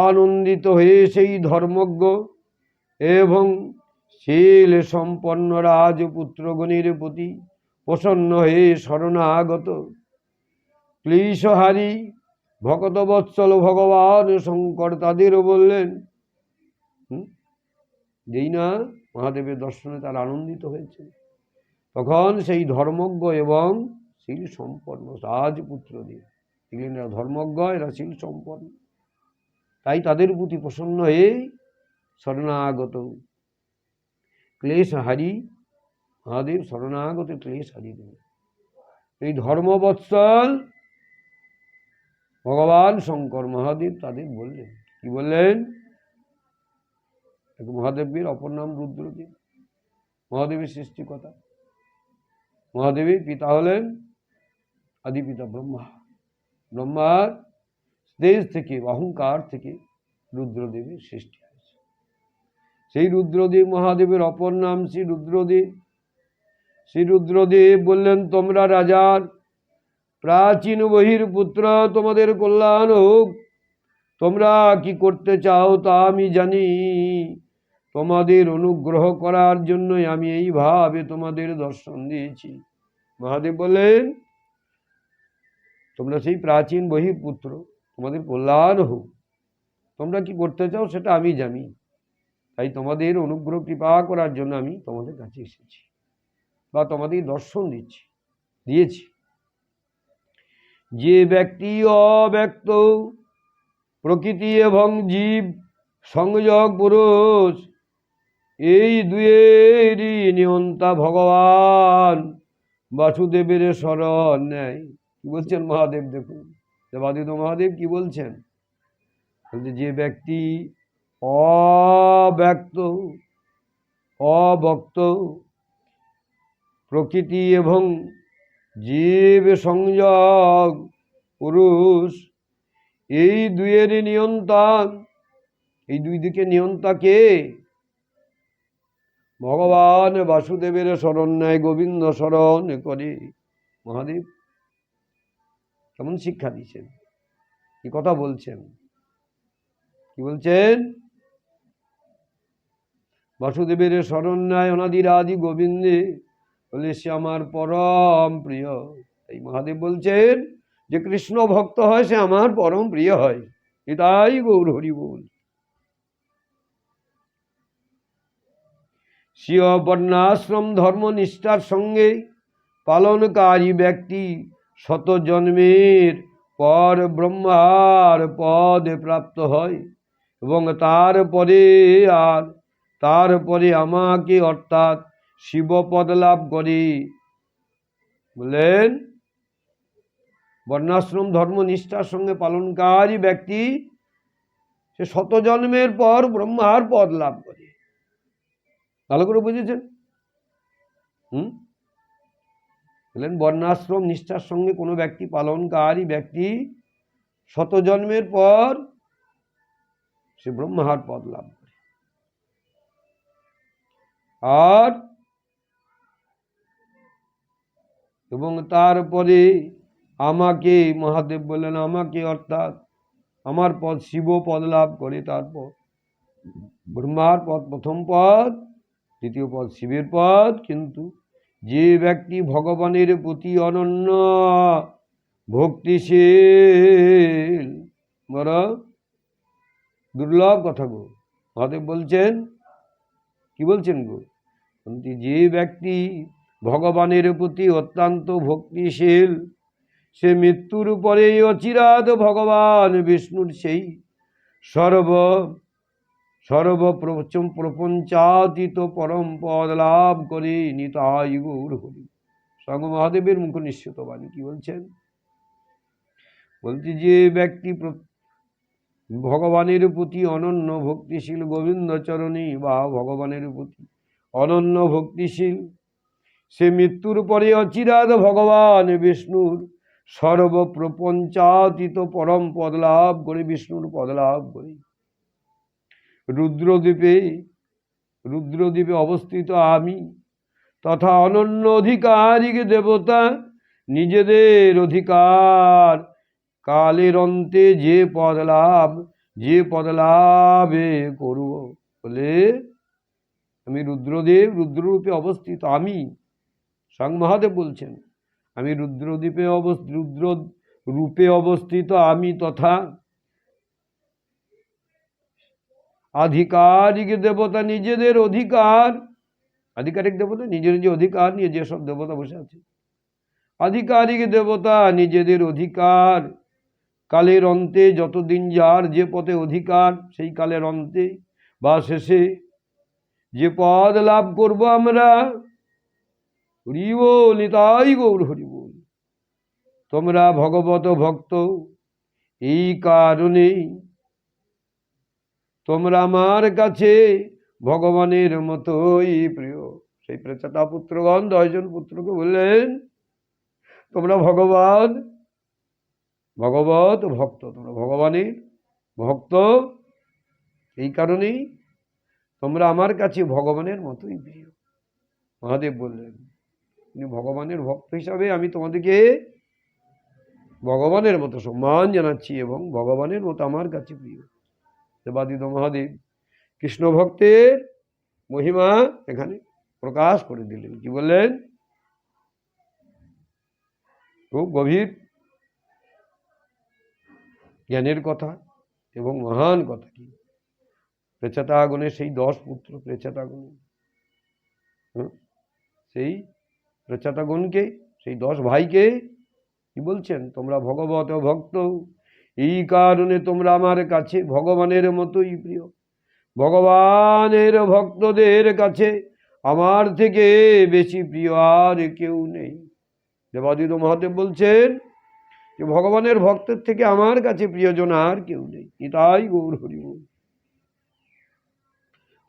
আনন্দিত হয়ে সেই ধর্মজ্ঞ এবং শীল সম্পন্ন রাজপুত্রগণের প্রতি প্রসন্ন হয়ে শরণাগত ক্লেশহারী ভকতবৎসল ভগবান শঙ্কর তাদেরও বললেন, যেই না মহাদেবের দর্শনে তারা আনন্দিত হয়েছে, তখন সেই ধর্মজ্ঞ এবং শীল সম্পন্ন রাজপুত্রদের, এরা ধর্মজ্ঞ, এরা শীল সম্পন্ন, তাই তাদের প্রতি প্রসন্ন হয়ে শরণাগত ক্লেশহারী মহাদেব, শরণাগত ক্লেশহারী দেব। এই ধর্মবৎসল ভগবান শঙ্কর মহাদেব তাদের বললেন, কি বললেন? মহাদেবের অপর নাম রুদ্রদেব, মহাদেবের সৃষ্টিকর্তা। মহাদেবের পিতা হলেন আদি পিতা ব্রহ্মা। ব্রহ্মার তেজ থেকে, অহংকার থেকে রুদ্রদেবের সৃষ্টি হয়েছে। সেই রুদ্রদেব মহাদেবের অপর নাম শ্রী রুদ্রদেব। শ্রী রুদ্রদেব বললেন, তোমরা রাজার প্রাচীন বহির পুত্র, তোমাদের কল্যাণ হোক। তোমরা কি করতে চাও তা আমি জানি। তোমাদের অনুগ্রহ করার জন্যই আমি এইভাবে তোমাদের দর্শন দিয়েছি। মহাদেব বললেন, তোমরা সেই প্রাচীন বহির্পুত্র, তোমাদের কল্যাণ হোক। তোমরা কি করতে চাও সেটা আমি জানি, তাই তোমাদের অনুগ্রহ কৃপা করার জন্য আমি তোমাদের কাছে এসেছি বা তোমাদের দর্শন দিয়েছি। যে ব্যক্তি অব্যক্ত প্রকৃতি এবং জীব সংযোগ পুরুষ, এই দুয়েরই নিয়ন্তা ভগবান বাসুদেবের শরণ নেয়। কি বলছেন মহাদেব? দেখুন দেবাদিত মহাদেব কি বলছেন। যে ব্যক্তি অব্যক্ত প্রকৃতি এবং জীব সংযোগ পুরুষ, এই দুয়েরই নিয়ন্তা, এই দুই দিকে নিয়ন্তা কে? ভগবান বাসুদেবের শরণ নেয়, গোবিন্দ শরণ করে। মহাদেব কেমন শিক্ষা দিচ্ছেন, কি কথা বলছেন, কি বলছেন? বাসুদেবের শরণ নেয় অনাদির আদি গোবিন্দে, বলে সে আমার পরম প্রিয়। এই মহাদেব বলছেন যে কৃষ্ণ ভক্ত হয় সে আমার পরম প্রিয় হয়। এটাই গৌর হরি বল। স্বীয় বর্ণাশ্রম ধর্ম নিষ্ঠার সঙ্গে পালনকারী ব্যক্তি শত জন্মের পর ব্রহ্মার পদে প্রাপ্ত হয় এবং তারপরে আমাকে অর্থাৎ শিবপদ লাভ করে। বলেন বর্ণাশ্রম ধর্ম নিষ্ঠার সঙ্গে পালনকারী ব্যক্তি সে শত জন্মের পর ব্রহ্মার পদ লাভ করে। ভালো করে বুঝেছেন? বলেন বর্ণাশ্রম নিষ্ঠার সঙ্গে কোনো ব্যক্তি পালনকারী ব্যক্তি শত জন্মের পর সে ব্রহ্মার পদ লাভ করে। আর এবং তারপরে আমাকে, মহাদেব বললেন আমাকে অর্থাৎ আমার পদ শিব পদ লাভ করে। তারপর ব্রহ্মার পদ প্রথম পদ, দ্বিতীয় পদ শিবের পদ। কিন্তু যে ব্যক্তি ভগবানের প্রতি অনন্য ভক্তিশীল, বড় দুর্লভ কথা গো। মহাদেব বলছেন, কি বলছেন গো? যে ব্যক্তি ভগবানের প্রতি অত্যন্ত ভক্তিশীল, সে মৃত্যুর পরেই অচিরাত ভগবান বিষ্ণুর সেই প্রপঞ্চাতীত পরম পদ লাভ করে। নিতাই গৌর হরি। স্বয়ং মহাদেবের মুখ নিঃসৃত বাণী কি বলছেন? বলছি যে ব্যক্তি ভগবানের প্রতি অনন্য ভক্তিশীল, গোবিন্দ চরণী বা ভগবানের প্রতি অনন্য ভক্তিশীল, সে মৃত্যুর পরে অচিরাত ভগবান বিষ্ণুর সর্বপ্রপঞ্চাতীত পরম পদ লাভ করে, বিষ্ণুর পদ লাভ করে। রুদ্রদ্বীপে অবস্থিত আমি তথা অনন্য অধিকারিক দেবতা নিজেদের অধিকার কালের অন্তে যে পদ লাভে করব। বলে আমি রুদ্ররূপে অবস্থিত আমি, স্বয়ং মহাদেব বলছেন আমি রুদ্ররূপে অবস্থিত আমি তথা আধিকারিক দেবতা নিজেদের অধিকার, আধিকারিক দেবতা নিজের যে অধিকার নিয়ে যেসব দেবতা বসে আছে, আধিকারিক দেবতা নিজেদের অধিকার কালের অন্তে যতদিন যার যে পথে অধিকার, সেই কালের অন্তে বা শেষে যে পদ লাভ করব আমরা, হরি বল, নিতাই গৌর হরি বল। তোমরা ভগবত ভক্ত, এই কারণেই তোমরা আমার কাছে ভগবানের মতোই প্রিয়। সেই প্রেতাটা পুত্রগণ 10 জন পুত্রকে বললেন তোমরা ভগবত ভক্ত, তোমরা ভগবানের ভক্ত, এই কারণেই তোমরা আমার কাছে ভগবানের মতোই প্রিয়। মহাদেব বললেন ভগবানের ভক্ত হিসাবে আমি তোমাদেরকে ভগবানের মতো সম্মান জানাচ্ছি এবং ভগবানের মতো আমার কাছে প্রিয়। দেবাদিত মহাদেব কৃষ্ণ ভক্তের মহিমা এখানে প্রকাশ করে দিলেন। কি বললেন? খুব গভীর জ্ঞানের কথা এবং মহান কথা কি? প্রেচেতাগণের সেই 10 পুত্র, প্রেচেতাগণ, সেই প্রেচেতাগণকে, সেই 10 ভাইকে কি বলছেন? তোমরা ভগবত ভক্ত, এই কারণে তোমরা আমার কাছে ভগবানের মতোই প্রিয়। ভগবানের ভক্তদের কাছে আমার থেকে বেশি প্রিয় আর কেউ নেই। দেবাদিদেব মহাদেব বলছেন যে ভগবানের ভক্তের থেকে আমার কাছে প্রিয়জন আর কেউ নেই। এটাই গৌর হরি বল।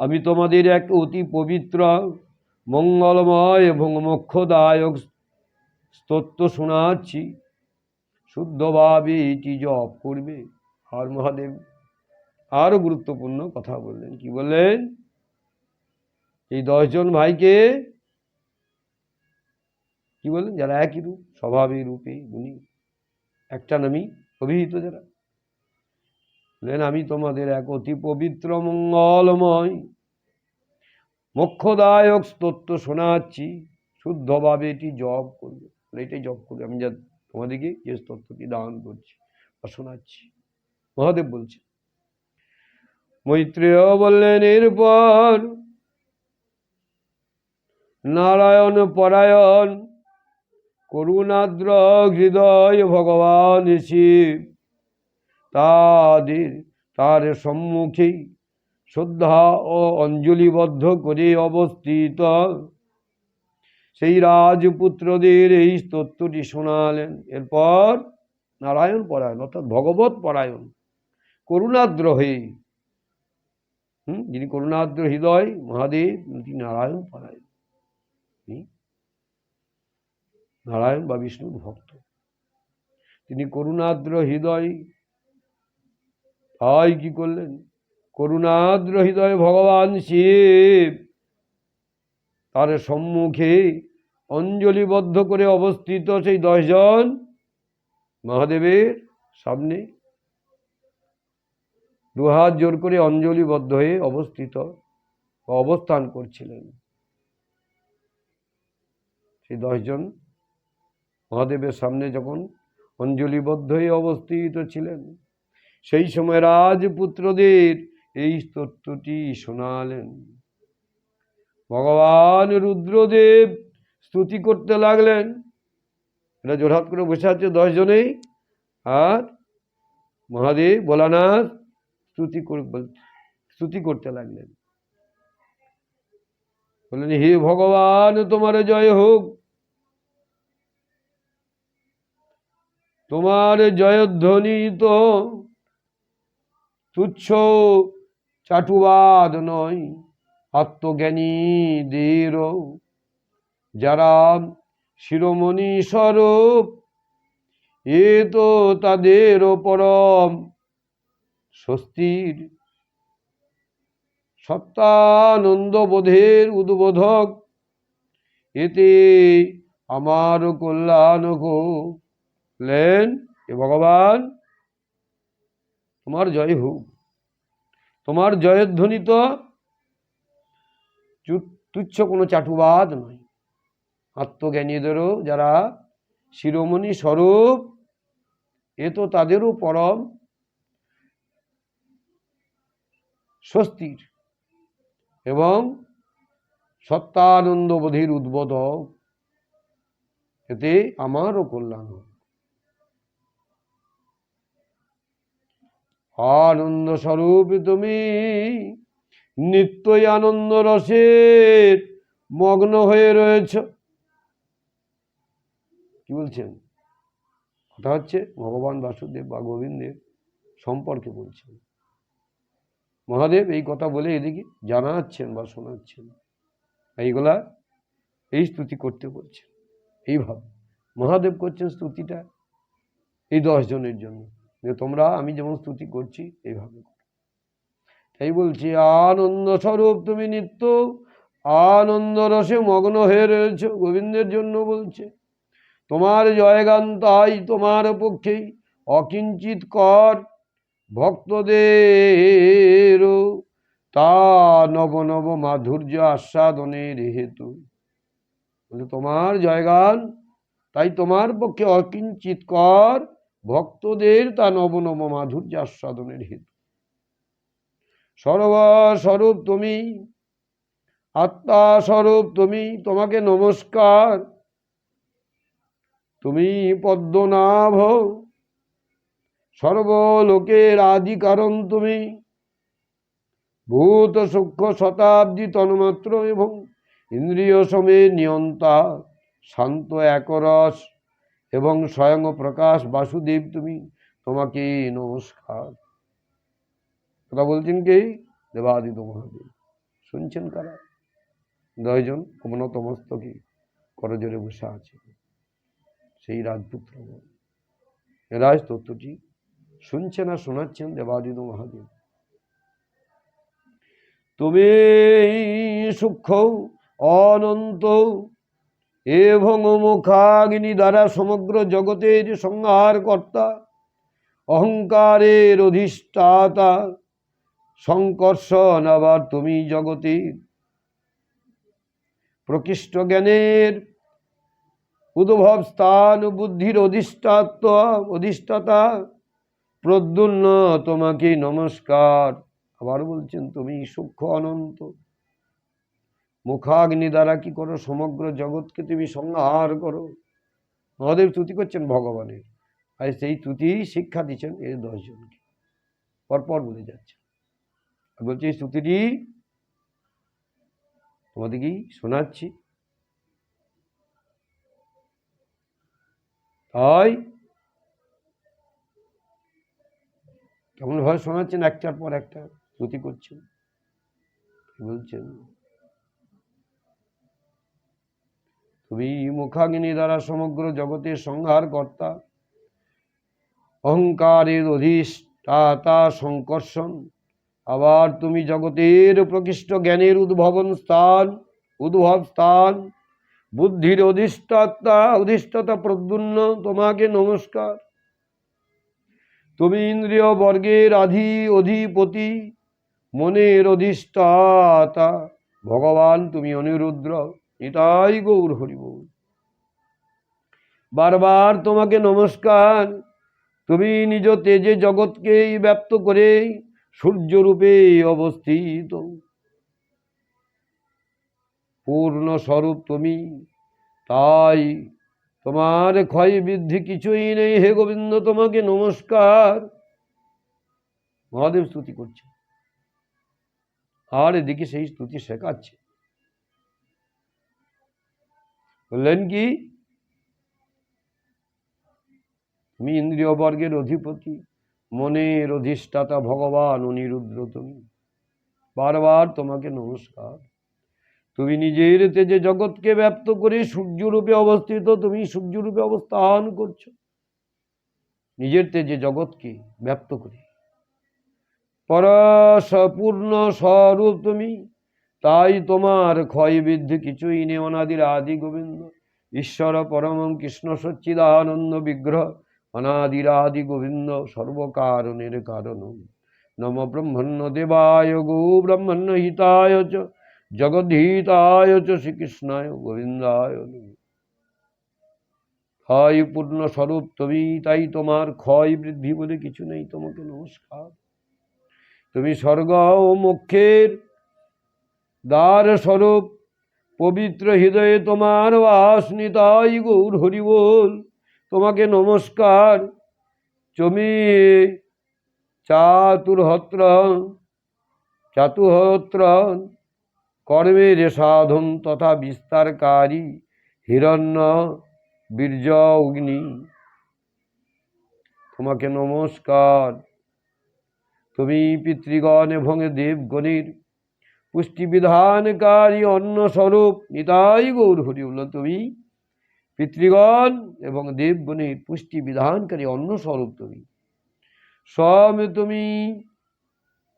আমি তোমাদের এক অতি পবিত্র, মঙ্গলময় এবং মোক্ষদায়ক স্তোত্র শোনাচ্ছি, শুদ্ধভাবে এটি জপ করবে। আর মহাদেব আরো গুরুত্বপূর্ণ কথা বললেন। কি বললেন? এই 10 জন ভাইকে কি বললেন? যারা একই রূপ, স্বভাবে রূপে গুণী, একটা নামই অভিহিত যারা, বললেন আমি তোমাদের এক অতি পবিত্র, মঙ্গলময়, মোক্ষদায়ক স্তোত্র শোনাচ্ছি, শুদ্ধভাবে এটি জপ করবে। এটাই জপ করবে। আমি যা তোমাদেরকে যে স্তোত্রটি দান করছি বা শোনাচ্ছি, মহাদেব বলছে। মৈত্রেয় বললেন এরপর নারায়ণ পরায়ণ, করুণাদ্র হৃদয় ভগবান শিব তার সম্মুখে শ্রদ্ধা ও অঞ্জলিবদ্ধ করে অবস্থিত সেই রাজপুত্রদের এই স্তোত্রটি শোনালেন। এরপর নারায়ণ পরায়ণ অর্থাৎ ভগবত পরায়ণ, করুণাদ্র হয়ে, যিনি করুণাদ্র হৃদয় মহাদেব, তিনি নারায়ণ পরায়ণ, নারায়ণ বা বিষ্ণুর ভক্ত, তিনি করুণাদ্র হৃদয়। তাই কি করলেন? করুণাদ্র হৃদয় ভগবান শিব তার সম্মুখে অঞ্জলিবদ্ধ করে অবস্থিত সেই 10 জন মহাদেবের সামনে 2 হাত জোর করে অঞ্জলিবদ্ধ হয়ে অবস্থিত অবস্থান করছিলেন। সেই 10 জন মহাদেবের সামনে যখন অঞ্জলিবদ্ধ হয়ে অবস্থিত ছিলেন, সেই সময় রাজপুত্রদের এই স্তোত্রটি শোনালেন। ভগবান রুদ্রদেব স্তুতি করতে লাগলেন। এটা জোরহাত করে বসে আছে 10 জনেই, আর মহাদেব ভোলানাথ স্তুতি করতে লাগলেন। বললেন হে ভগবান, তোমার জয় হোক, তোমার জয়ধ্বনি তো তুচ্ছ চাটুবাদ নয়, আত্মজ্ঞানীদের যারা শিরোমণি স্বরূপ, এ তো তাদের পরম স্বস্তির সত্যানন্দ বোধের উদ্বোধক, এতে আমার কল্যাণ করলেন। এ ভগবান, তোমার জয় হোক, তোমার জয়ধ্বনি তো তুচ্ছ কোনো চাটুবাদ নয়, আত্মজ্ঞানীদেরও যারা শিরোমণি স্বরূপ, এ তো তাদেরও পরম স্বস্তির এবং সত্যানন্দ বোধের উদ্বোধক, এতে আমারও কল্যাণ হোক। আনন্দ স্বরূপ তুমি নিত্যই আনন্দ রসের মগ্ন হয়ে রয়েছ। কি বলছেন? কথা হচ্ছে ভগবান বাসুদেব বা গোবিন্দের সম্পর্কে বলছেন। মহাদেব এই কথা বলে এদিকে জানাচ্ছেন বা শোনাচ্ছেন, এইগুলা এই স্তুতি করতে বলছেন। এইভাবে মহাদেব করছেন স্তুতিটা এই 10 জনের জন্য, যে তোমরা আমি যেমন স্তুতি করছি এইভাবে। তাই বলছি আনন্দ স্বরূপ তুমি নিত্য আনন্দ রসে মগ্ন হয়ে রয়েছ, গোবিন্দের জন্য বলছে। তোমার জয়গান তাই তোমার পক্ষেই অকিঞ্চিত কর, ভক্তদের তা নব নব মাধুর্য আস্বাদনের হেতু। তোমার জয়গান তাই তোমার পক্ষে অকিঞ্চিত কর, ভক্তদের তা নব নব মাধুর্য আস্বাদনের হেতু। সর্বস্বরূপ তুমি, আত্মাস্বরূপ তুমি, তোমাকে নমস্কার। তুমি পদ্মনাভ, সর্বলোকের আদি কারণ তুমি, ভূত সূক্ষ্ম শতাব্দী তন্মাত্র এবং ইন্দ্রিয় সমেত নিয়ন্তা, শান্ত একরস এবং স্বয়ং প্রকাশ বাসুদেব তুমি, তোমাকে নমস্কার। কথা বলছেন কে? দেবাদিত মহাদেব। শুনছেন কারা? 10 জন অবনত মস্তকে করজোরে বসে আছে, সেই রাজপুত্র এরাই তত্ত্বটি শুনছেন আর শোনাচ্ছেন দেবাদিত মহাদেব। তুমি সূক্ষ্ম অনন্ত এবং মুখাগ্নি দ্বারা সমগ্র জগতের সংহার কর্তা, অহংকারের অধিষ্ঠাতা, সংকর্ষণ। আবার তুমি জগতের প্রকৃষ্ট জ্ঞানের উদ্ভব স্থান, বুদ্ধির অধিষ্ঠাতা প্রদ্যুন্ন, তোমাকে নমস্কার। আবার বলছেন তুমি সূক্ষ্ম অনন্ত, মুখাগ্নি দ্বারা কি করো? সমগ্র জগৎকে তুমি সংহার করো। মহাদেব স্তুতি করছেন ভগবানের, আর সেই স্তুতি শিক্ষা দিচ্ছেন এই 10 জনকে, পরপর বলে যাচ্ছে। বলছি এই স্তুতিটি তোমাদেরকে শোনাচ্ছি। তাই কেমন ভাবে শোনাচ্ছেন? একটার পর একটা স্তুতি করছেন। বলছেন তুমি মুখাগ্নি দ্বারা সমগ্র জগতের সংহার কর্তা, অহংকারের অধিষ্ঠাতা, সংকর্ষণ। আবার তুমি জগতের প্রকৃষ্ট জ্ঞানের উদ্ভব স্থান, বুদ্ধির অধিষ্ঠাতা প্রদ্যুন্ন, তোমাকে নমস্কার। তুমি ইন্দ্রিয় বর্গের অধিপতি, মনের অধিষ্ঠাতা ভগবান, তুমি অনিরুদ্র। নিতাই গৌর হরি বল। বারবার তোমাকে নমস্কার। তুমি নিজ তেজে জগৎকেই ব্যপ্ত করে সূর্যরূপে অবস্থিত, পূর্ণ স্বরূপ তুমি। তাই তোমার ক্ষয় বৃদ্ধি কিছুই নেই। হে গোবিন্দ, তোমাকে নমস্কার। মহাদেব স্তুতি করছে, আর এদিকে সেই স্তুতি শেখাচ্ছে। বললেন কি? তুমি ইন্দ্রিয় বর্গের অধিপতি, মনের অধিষ্ঠাতা ভগবান অনিরুদ্র তুমি। বারবার তোমাকে নমস্কার। তুমি নিজের তেজে জগৎকে ব্যপ্ত করে সূর্যরূপে অবস্থিত, তুমি সূর্যরূপে অবস্থান করছো নিজের তেজে জগৎকে ব্যপ্ত করে। পূর্ণ স্বরূপ তুমি, তাই তোমার ক্ষয় বৃদ্ধি কিছুই নেই। অনাদির আদি গোবিন্দ, ঈশ্বর পরম কৃষ্ণ সচ্চিদানন্দ বিগ্রহ, অনাদির আদি গোবিন্দ, সর্বকারণের কারণ। নম ব্রহ্মণ্য দেবায় গো ব্রহ্মণ্য হিতায় চ জগদ্ধিতায় চ শ্রীকৃষ্ণায় গোবিন্দায় নমঃ। ক্ষয় পূর্ণ স্বরূপ তুমি, তাই তোমার ক্ষয় বৃদ্ধি বলে কিছু নেই। তোমাকে নমস্কার। তুমি স্বর্গ ও মোক্ষের দ্বার স্বরূপ, পবিত্র হৃদয়ে তোমার বাস। নিতাই গৌর হরি বল। তোমাকে নমস্কার। তুমি চাতুহত্র কর্মের সাধন তথা বিস্তারকারী, হিরণ্য বীর্য অগ্নি, তোমাকে নমস্কার। তুমি পিতৃগণ এবং দেবগণের পুষ্টি বিধানকারী অন্ন স্বরূপ। নিতাই গৌর হরি বল। তুমি পিতৃগণ এবং দেবগণের পুষ্টি বিধানকারী অন্ন স্বরূপ তুমি। তুমি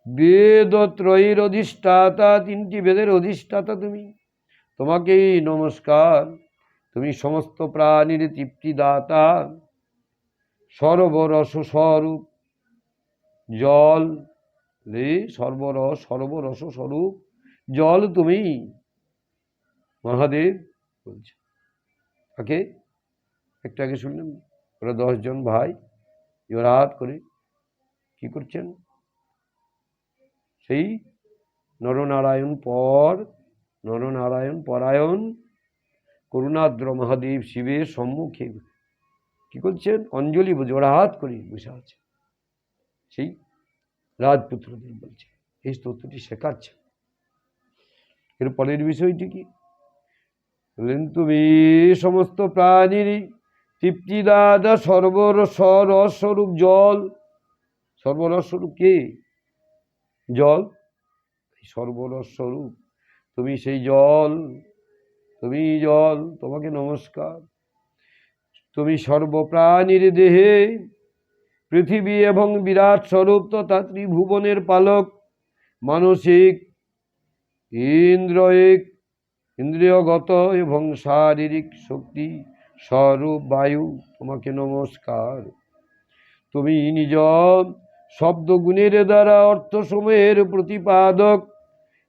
বেদত্রয়ের অধিষ্ঠাতা, 3টি বেদের অধিষ্ঠাতা তুমি। তোমাকেই নমস্কার। তুমি সমস্ত প্রাণীর তৃপ্তিদাতা, সর্বরস স্বরূপ জল, সর্বরস স্বরূপ জল তুমি। মহাদেব বলছে, তাকে একটু আগে শুনলেন, ওরা 10 জন ভাই জোড়হাত করে কি করছেন? সেই নরনারায়ণ পরায়ণ করুণাদ্র মহাদেব শিবের সম্মুখে কি করছেন? অঞ্জলি জোড়হাত করে বসে আছে। সেই রাজপুত্রদের বলছে, এই স্তোত্রটি শেখাচ্ছে। এর পরের বিষয়টি কি বললেন? তুমি সমস্ত প্রাণীর তৃপ্তিদাতা সর্বরসস্বরূপ জল। সর্বরসস্বরূপ কে? জল। সর্বরসস্বরূপ তুমি সেই জল, তুমি জল, তোমাকে নমস্কার। তুমি সর্বপ্রাণীর দেহে পৃথিবী এবং বিরাট স্বরূপ তথা ত্রিভুবনের পালক, মানসিক ইন্দ্রিয়গত এবং শারীরিক শক্তি স্বরূপ বায়ু, তোমাকে নমস্কার। তুমি নিজ শব্দগুণের দ্বারা অর্থসমূহের প্রতিপাদক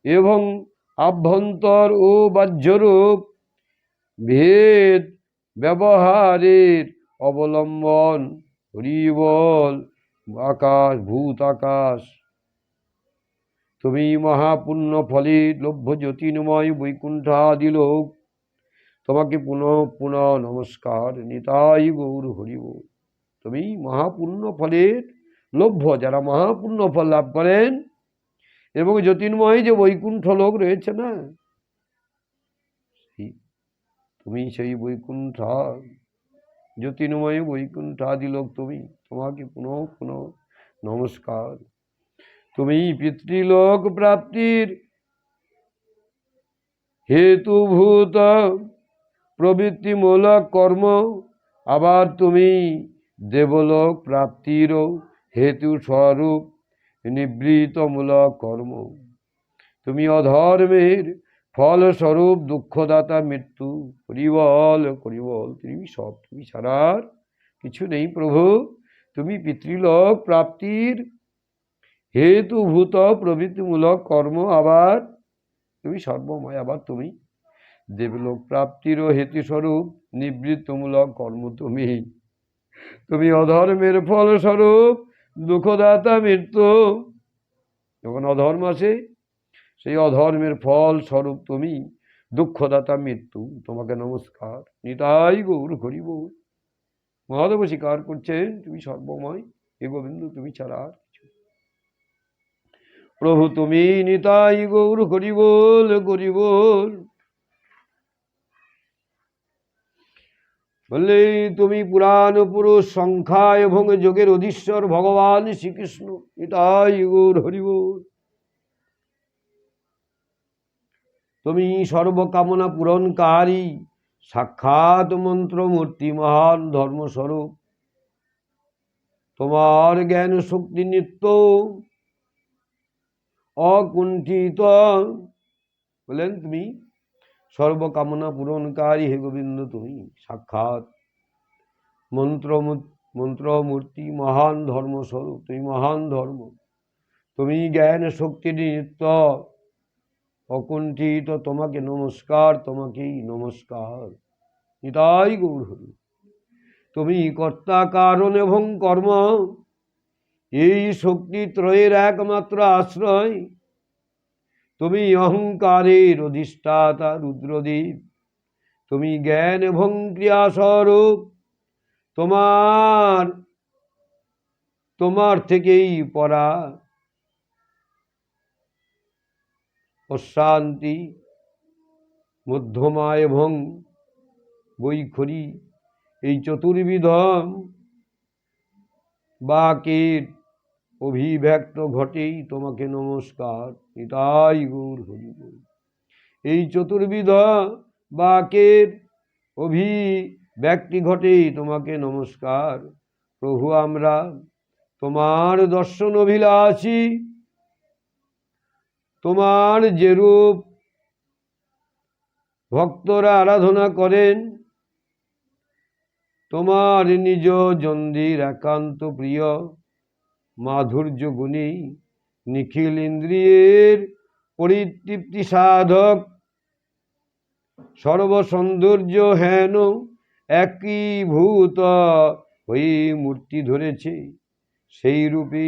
এবং আভ্যন্তর ও বাহ্যরূপ ভেদ ব্যবহারের অবলম্বন। হরি বল। আকাশ, ভূত আকাশ, তুমি মহাপুণ্য ফলে লভ্য জ্যোতির্ময় বৈকুণ্ঠাদি লোক, তোমাকে পুনঃ পুনঃ নমস্কার। নিতাই গৌর হরি বল। তুমি মহাপুণ্য ফলের লভ্য, যারা মহাপুণ্য ফল লাভ করেন এবং জ্যোতির্ময় যে বৈকুণ্ঠ লোক রয়েছে না, তুমি সেই বৈকুণ্ঠ জ্যোতির্ময় বৈকুণ্ঠাদি লোক, তুমি, তোমাকে পুনঃ পুনঃ নমস্কার। তুমি পিতৃলোক প্রাপ্তির হেতুভূত প্রবৃত্তিমূলক কর্ম, আবার তুমি দেবলোক প্রাপ্তিরও হেতু স্বরূপ নিবৃত্তমূলক কর্ম। তুমি অধর্মের ফলস্বরূপ দুঃখদাতা মৃত্যু। করিবল করিবল, তুমি সব, তুমি ছাড়ার কিছু নেই প্রভু। তুমি পিতৃলোক প্রাপ্তির হেতুভূত প্রবৃত্তিমূলক কর্ম, আবার তুমি সর্বময়, আবার তুমি দেবলোক প্রাপ্তিরও হেতুস্বরূপ নিবৃত্তমূলক কর্ম। তুমি তুমি অধর্মের ফলস্বরূপ দুঃখদাতা মৃত্যু। যখন অধর্ম আসে, সেই অধর্মের ফল স্বরূপ তুমি দুঃখদাতা মৃত্যু, তোমাকে নমস্কার। নিতাই গৌর হরি বল। মহাদেব স্বীকার করছেন তুমি সর্বময়, হে গোবিন্দ, তুমি ছাড়া আর কিছু। প্রভু তুমি নিতাই গৌর হরি বল, হরি বল। বললে তুমি পুরাণ পুরুষ, সংখ্যা এবং যোগের অধীশ্বর ভগবান শ্রীকৃষ্ণ। নিতাই গৌর হরি বল। তুমি সর্বকামনা পূরণকারী সাক্ষাৎ মন্ত্রমূর্তি, মহান ধর্মস্বরূপ। তোমার জ্ঞান শক্তি নিত্য অকুণ্ঠিত। বলেন তুমি সর্বকামনা পূরণকারী, হে গোবিন্দ, তুমি সাক্ষাৎ মন্ত্রমূর্তি, মহান ধর্মস্বরূপ, তুমি মহান ধর্ম। তুমি জ্ঞান শক্তি নিত্য অকুণ্ঠিত, তোমাকে নমস্কার, তোমাকেই নমস্কার। নিতাই গৌর হরি। তুমি কর্তা, কারণ এবং কর্ম, এই শক্তি ত্রয়ের একমাত্র আশ্রয়। তুমি অহংকারের অধিষ্ঠাতা রুদ্রদেব, তুমি জ্ঞান এবং ক্রিয়াস্বরূপ। তোমার থেকেই পরা অশান্তি, মধ্যমা এবং বৈখরী, এই চতুর্বিধ বাকের অভিব্যক্ত ঘটেই তোমাকে নমস্কার। নিতাই গৌর হরি বল। এই চতুর্বিধ বাকের অভিব্যক্তি ঘটেই তোমাকে নমস্কার। প্রভু আমরা তোমার দর্শন অভিলাষী, তোমার যে রূপ ভক্তরা আরাধনা করেন, তোমার নিজ জন্দির একান্ত প্রিয় মাধুর্য গুণী, নিখিল ইন্দ্রিয়ের পরিতৃপ্তি সাধক, সর্বসৌন্দর্য হেন একীভূত ওই মূর্তি ধরেছে, সেই রূপে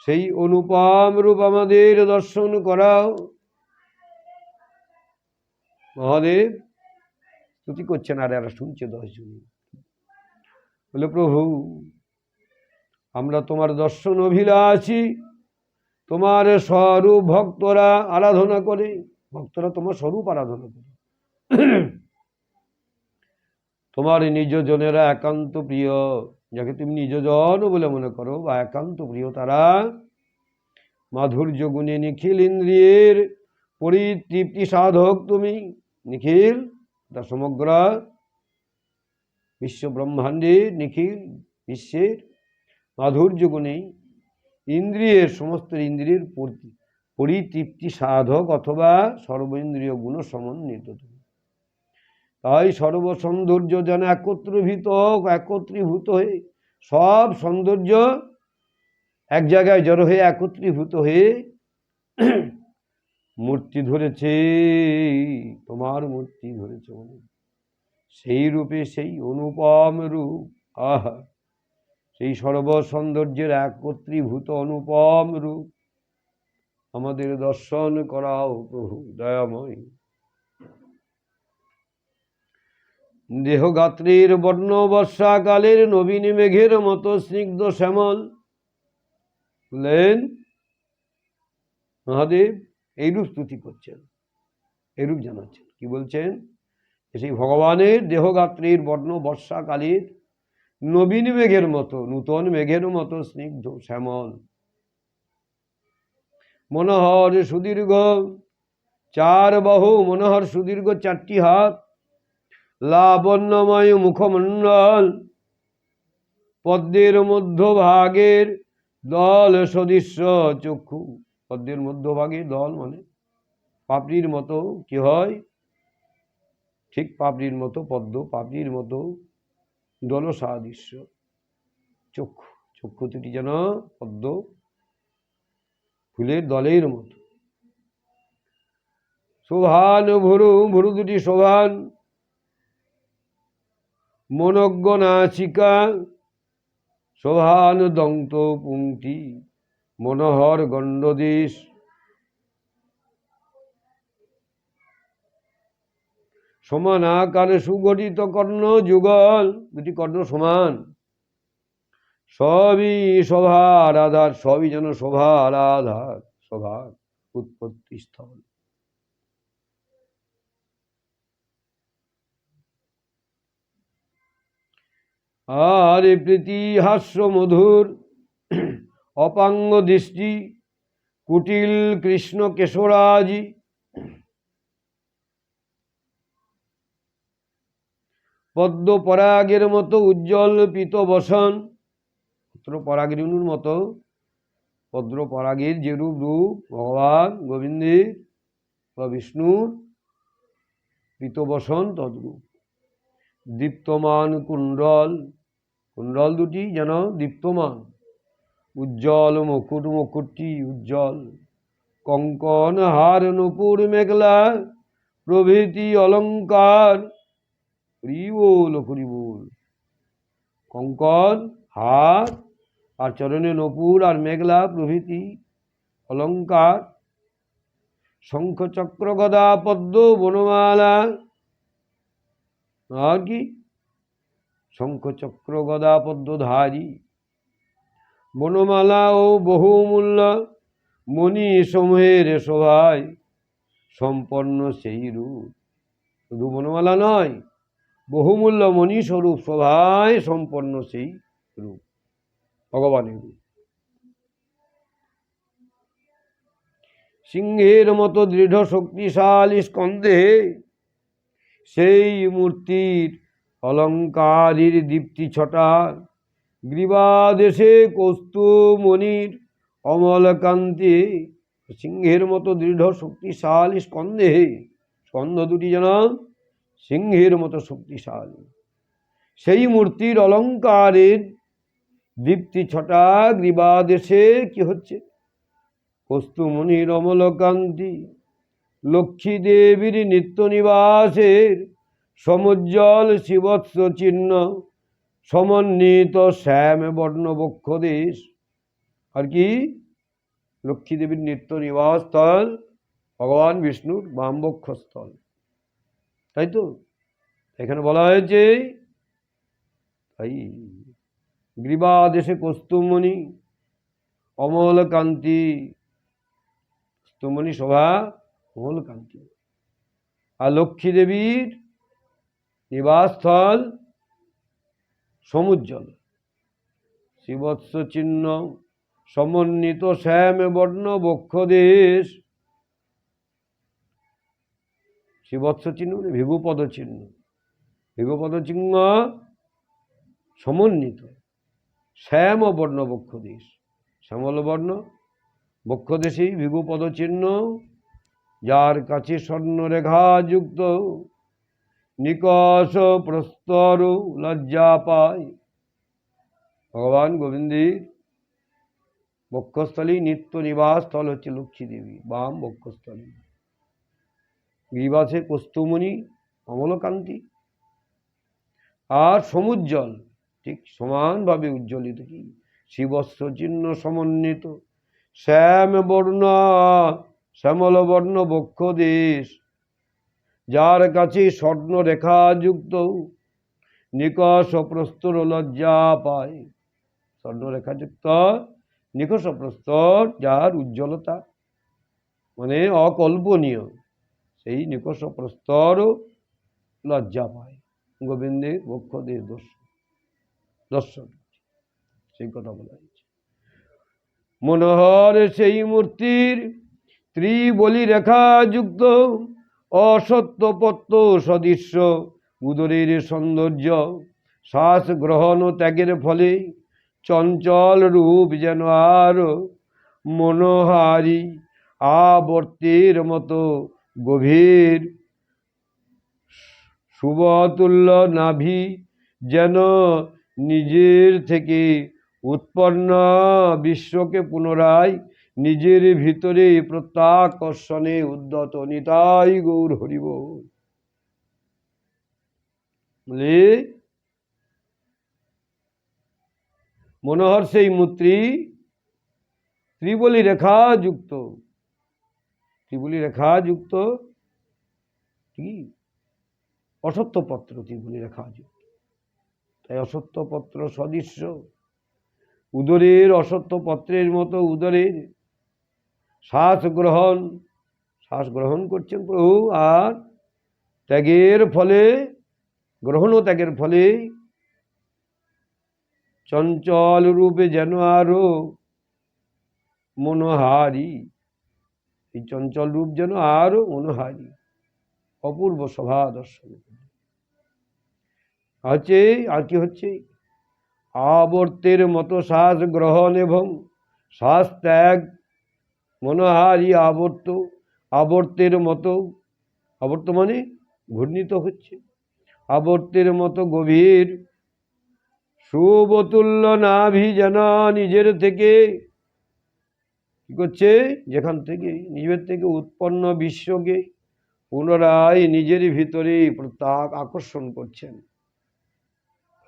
সেই অনুপম রূপ আমাদের দর্শন করাও। মহাদেব স্তুতি করছেন, আর এরা শুনছে 10 জন। বলে, প্রভু আমরা তোমার দর্শন অভিলাষী, তোমার স্বরূপ ভক্তরা আরাধনা করে। ভক্তরা তোমার স্বরূপ আরাধনা করে। তোমার নিজ জনেরা একান্ত প্রিয়, যাকে তুমি নিজজন বলে মনে করো বা একান্ত প্রিয়, তারা মাধুর্য গুণে নিখিল ইন্দ্রিয়ের পরিতৃপ্তি সাধক তুমি। নিখিল তা সমগ্র বিশ্ব ব্রহ্মাণ্ডের, নিখিল বিশ্বের মাধুর্য গুণে ইন্দ্রিয়ের, সমস্ত ইন্দ্রিয়ের পরিতৃপ্তি সাধক অথবা সর্বেন্দ্রিয় গুণ সমন্বিত তুমি। তাই সর্বসৌন্দর্য যেন একত্রীভূত হয়ে, সব সৌন্দর্য এক জায়গায় জড়ো হয়ে একত্রীভূত হয়ে মূর্তি ধরেছে, তোমার মূর্তি ধরেছে। সেই রূপে সেই অনুপম রূপ, আহা সেই সর্বসৌন্দর্যের একত্রীভূত অনুপম রূপ আমাদের দর্শন করাও প্রভু দয়াময়। দেহগাত্রীর বর্ণ বর্ষাকালের নবীন মেঘের মতো স্নিগ্ধ শ্যামল। বললেন মহাদেব এইরূপ স্তুতি করছেন, এইরূপ জানাচ্ছেন। কি বলছেন? সেই ভগবানের দেহগাত্রীর বর্ণ বর্ষাকালের নবীন মেঘের মতো, নূতন মেঘের মতো স্নিগ্ধ শ্যামল। মনোহর সুদীর্ঘ 4 বাহু, মনোহর সুদীর্ঘ 4টি হাত, লাবণ্যময় মুখমণ্ডল, পদ্মের মধ্যভাগের দল সদৃশ্য চক্ষু। পদ্মের মধ্যভাগে দল মানে পাপড়ির মতো, কি হয় ঠিক পাপড়ির মতো, পদ্ম পাপড়ির মতো দল সাদৃশ্য চক্ষু। চক্ষু দুটি যেন পদ্ম ফুলের দলের মতো। শোভান ভুরু, ভুরু দুটি শোভান। মনজ্ঞ নাচিকা, শোভান দন্ত পুংটি, মনোহর গণ্ডদেশ। সমান আকারে সুগঠিত কর্ণ যুগল, দুটি কর্ণ সমান। সবই শোভার আধার, সবই যেন শোভার আধার, শোভার উৎপত্তি স্থল। আর প্রীতি হাস্য মধুর অপাঙ্গ দৃষ্টি, কুটিল কৃষ্ণ কেশরাজি। পদ্ম পরাগের মতো উজ্জ্বল পীত বসন, পত্র পরাগের মতো, পদ্ম পরাগের যে রূপ ভগবান গোবিন্দের বা বিষ্ণুর পীত বসন তদ্রূপ। দীপ্তমান কুণ্ডল, কুণ্ডল দুটি যেন দীপ্তমান, উজ্জ্বল মুকুট, মুকুটটি উজ্জ্বল। কঙ্কন হার নূপুর মেঘলা প্রভৃতি অলঙ্কার। হরিবোল হরিবোল। কঙ্কন হার আর চরণে নূপুর আর মেঘলা প্রভৃতি অলঙ্কার। শঙ্খ চক্র গদা পদ্ম বনমালা। আর কি? শঙ্খ চক্র গদা পদ্মধারী, বনমালা ও বহুমূল্য মণি সমূহের শোভায় সম্পন্ন সেই রূপ। শুধু বনমালা নয়, বহুমূল্য মণি স্বরূপ শোভায় সম্পন্ন সেই রূপ, ভগবানের রূপ। সিংহের মতো দৃঢ় শক্তিশালী স্কন্ধে সেই মূর্তির অলঙ্কারের দীপ্তি ছটা। গ্রীবাদেশে কৌস্তুমণির অমল কান্তি। সিংহের মতো দৃঢ় শক্তিশালী স্কন্ধে, স্কন্ধ দুটি যেন সিংহের মতো শক্তিশালী। সেই মূর্তির অলঙ্কারের দীপ্তি ছটা গ্রীবাদেশে কি হচ্ছে? কৌস্তুমণির অমল কান্তি। লক্ষ্মী দেবীর নিত্য নিবাসের সমুজ্জ্বল শিবৎস চিহ্ন সমন্বিত শ্যাম বর্ণ বক্ষ দেশ। আর কি? লক্ষ্মী দেবীর নিত্য নিবাস স্থল ভগবান বিষ্ণুর বাম বক্ষস্থল, তাই তো এখানে বলা হয়েছে। তাই গ্রীবাদেশে কস্তুমণি অমল কান্তি, কস্তুমণি শোভা অমল কান্তি। আর লক্ষ্মী দেবীর নিবাসস্থল সমুজ্জ্বল শ্রীবৎস চিহ্ন সমন্বিত শ্যাম বর্ণ বক্ষ দেশ। শ্রীবৎস চিহ্ন মানে ভৃগুপদ চিহ্ন, ভৃগুপদ চিহ্ন সমন্বিত শ্যাম বর্ণ বক্ষ দেশ, শ্যামল বর্ণ বক্ষ দেশেই ভৃগুপদ চিহ্ন, যার কাছে স্বর্ণরেখা যুক্ত নিকষ প্রস্তর লজ্জা পায়। ভগবান গোবিন্দের বক্ষস্থলী নিত্য নিবাস স্থল হচ্ছে লক্ষ্মী দেবী বাম বক্ষস্থলী। গ্রীবাসে কস্তুমণি অমলকান্তি আর সমুজ্জ্বল, ঠিক সমানভাবে উজ্জ্বলিত কি শিবস্ত্র চিহ্ন সমন্বিত শ্যাম বর্ণ শ্যামল বর্ণ বক্ষ দেশ, যার কাছে স্বর্ণ রেখা যুক্ত নিকষ প্রস্তর লজ্জা পায়। স্বর্ণরেখা যুক্ত নিকষ প্রস্তর, যার উজ্জ্বলতা মানে অকল্পনীয়, সেই নিকষ প্রস্তর লজ্জা পায়। গোবিন্দের বক্ষ দেশ দর্শন, সেই কথা বলা হয়েছে। মনোহর সেই মূর্তির ত্রিবলি রেখা যুক্ত অসত্যপত্ত সদৃশ্য উদরের সৌন্দর্য, শ্বাস গ্রহণ ত্যাগের ফলে চঞ্চল রূপ যেন আর মনোহারী আবর্তের মতো গভীর, শুভতুল্য নাভি যেন নিজের থেকে উৎপন্ন বিশ্বকে পুনরায় নিজের ভিতরে প্রত্যাকর্ষণে উদ্যত। নিতাই গৌর হরি বল। বলে মনোহর সেই মূর্তি ত্রিবলি রেখা যুক্ত, ত্রিবলি রেখা যুক্ত কি অসত্যপত্র, ত্রিবলি রেখা যুক্ত, তাই অসত্যপত্র সদৃশ্য উদরের অসত্যপত্রের মতো উদরের শ্বাস গ্রহণ করছেন প্রভু, আর ত্যাগের ফলে গ্রহণ ও ত্যাগের ফলে চঞ্চল রূপে যেন আরো মনোহারী, এই চঞ্চল রূপ যেন আরো মনোহারী অপূর্ব শোভা দর্শন আছে। আর কি হচ্ছে? আবর্তের মতো শ্বাস গ্রহণ এবং শ্বাস ত্যাগ মনোহারী আবর্তের মতো, আবর্ত মানে ঘূর্ণিত হচ্ছে, আবর্তের মতো গভীর শুভতুল্য নাভি যেন নিজের থেকে কি করছে, যেখান থেকে নিজের থেকে উৎপন্ন বিশ্বকে পুনরায় নিজের ভিতরে প্রত্যাক আকর্ষণ করছেন।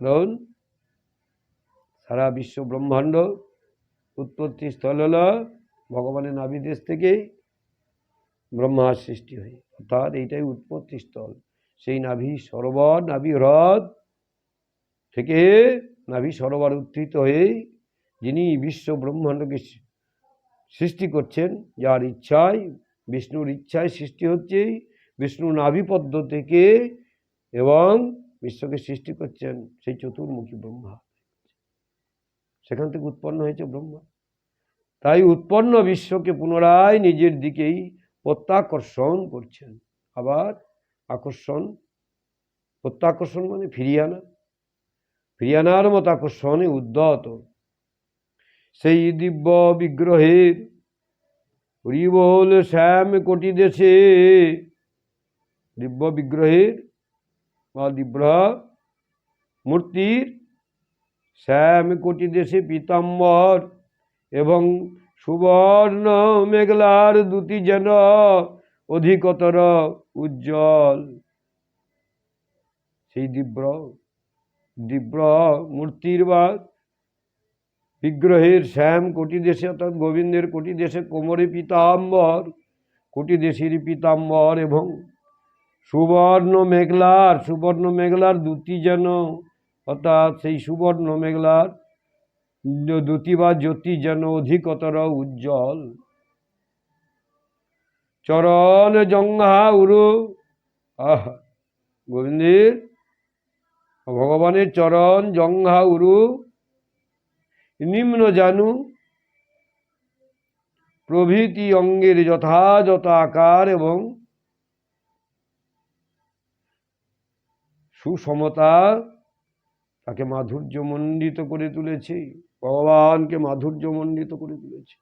কারণ সারা বিশ্ব ব্রহ্মাণ্ড উৎপত্তি স্থল হল ভগবানের নাভি দেশ থেকেই ব্রহ্মার সৃষ্টি হয়, অর্থাৎ এইটাই উৎপত্তি স্থল। সেই নাভি সরোবর, নাভি হ্রদ থেকে নাভি সরোবর উত্থিত হয়ে যিনি বিশ্ব ব্রহ্মাণ্ডকে সৃষ্টি করছেন, যার ইচ্ছায় বিষ্ণুর ইচ্ছায় সৃষ্টি হচ্ছে বিষ্ণু নাভিপদ্ম থেকে, এবং বিশ্বকে সৃষ্টি করছেন সেই চতুর্মুখী ব্রহ্মা, সেখান থেকে উৎপন্ন হয়েছে ব্রহ্মা। তাই উৎপন্ন বিশ্বকে পুনরায় নিজের দিকেই প্রত্যাকর্ষণ করছেন। আবার আকর্ষণ, প্রত্যাকর্ষণ মানে ফিরিয়ে আনা, ফিরিয়ে আনার মতো আকর্ষণে উদ্যত সেই দিব্য বিগ্রহের হরিবোল শ্যাম কোটি দেশে, দিব্য বিগ্রহের বা দিব্য মূর্তির শ্যাম কোটি দেশে পীতাম্বর এবং সুবর্ণ মেঘলার দুটি যেন অধিকতর উজ্জ্বল। সেই দিব্য দিব্য মূর্তির বা বিগ্রহের শ্যাম কোটি দেশে অর্থাৎ গোবিন্দের কোটি দেশে কোমরে পীতাম্বর, কোটি দেশের পীতাম্বর এবং সুবর্ণ মেঘলার দ্যুতি যেন অর্থাৎ সেই সুবর্ণ মেঘলার দ্যুতি বা জ্যোতি যেন অধিকতর উজ্জ্বল। চরণ জঙ্ঘা উরু, আহা গোবিন্দের ভগবানের চরণ জঙ্ঘা উরু নিম্ন জানু প্রভৃতি অঙ্গের যথাযথ আকার এবং সুসমতা তাকে মাধুর্যমণ্ডিত করে তুলেছে, ভগবানকে মাধুর্যমণ্ডিত করে তুলেছে।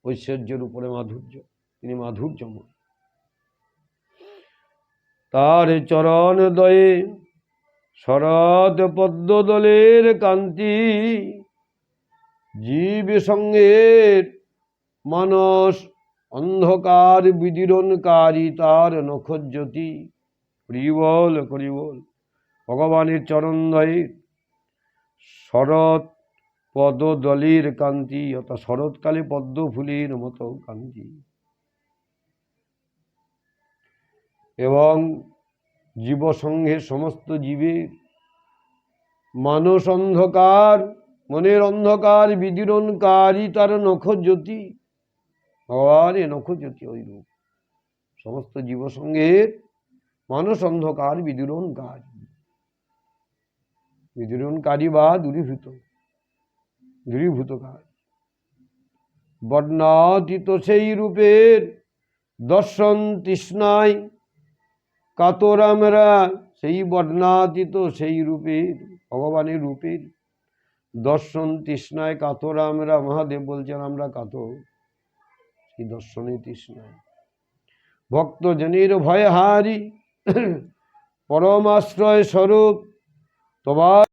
ঐশ্বর্যের উপরে মাধুর্য, তিনি মাধুর্যময়। তার চরণ দয়ে শরৎ পদ্মদলের কান্তি, জীব সঙ্গের মানস অন্ধকার বিদীরণকারী তার নখজ্যোতি। হরিবল হরিবল। ভগবানের চরণদ্বয়ে শরৎ পদদলের কান্তি অর্থাৎ শরৎকালে পদ্ম ফুলের মতো কান্তি, এবং জীবসংঘের সমস্ত জীবের মানস অন্ধকার, মনের অন্ধকার বিদীরণকারী তার নখজ্যোতি। ভগবানের নখজ্যোতি ওই রূপ, সমস্ত জীবসংঘের মানস অন্ধকার বিদীরণকারী বা দূরীভূতকার। বর্ণাতীত সেই রূপের দর্শন তৃষ্ণায় কাতর আমরা, সেই বর্ণাতীত সেই রূপের ভগবানের রূপের দর্শন তৃষ্ণায় কাতর আমরা। মহাদেব বলছেন আমরা কাতর সেই দর্শনে তৃষ্ণায়। ভক্তজনের ভয়হারি পরমাশ্রয় স্বরূপ তোমার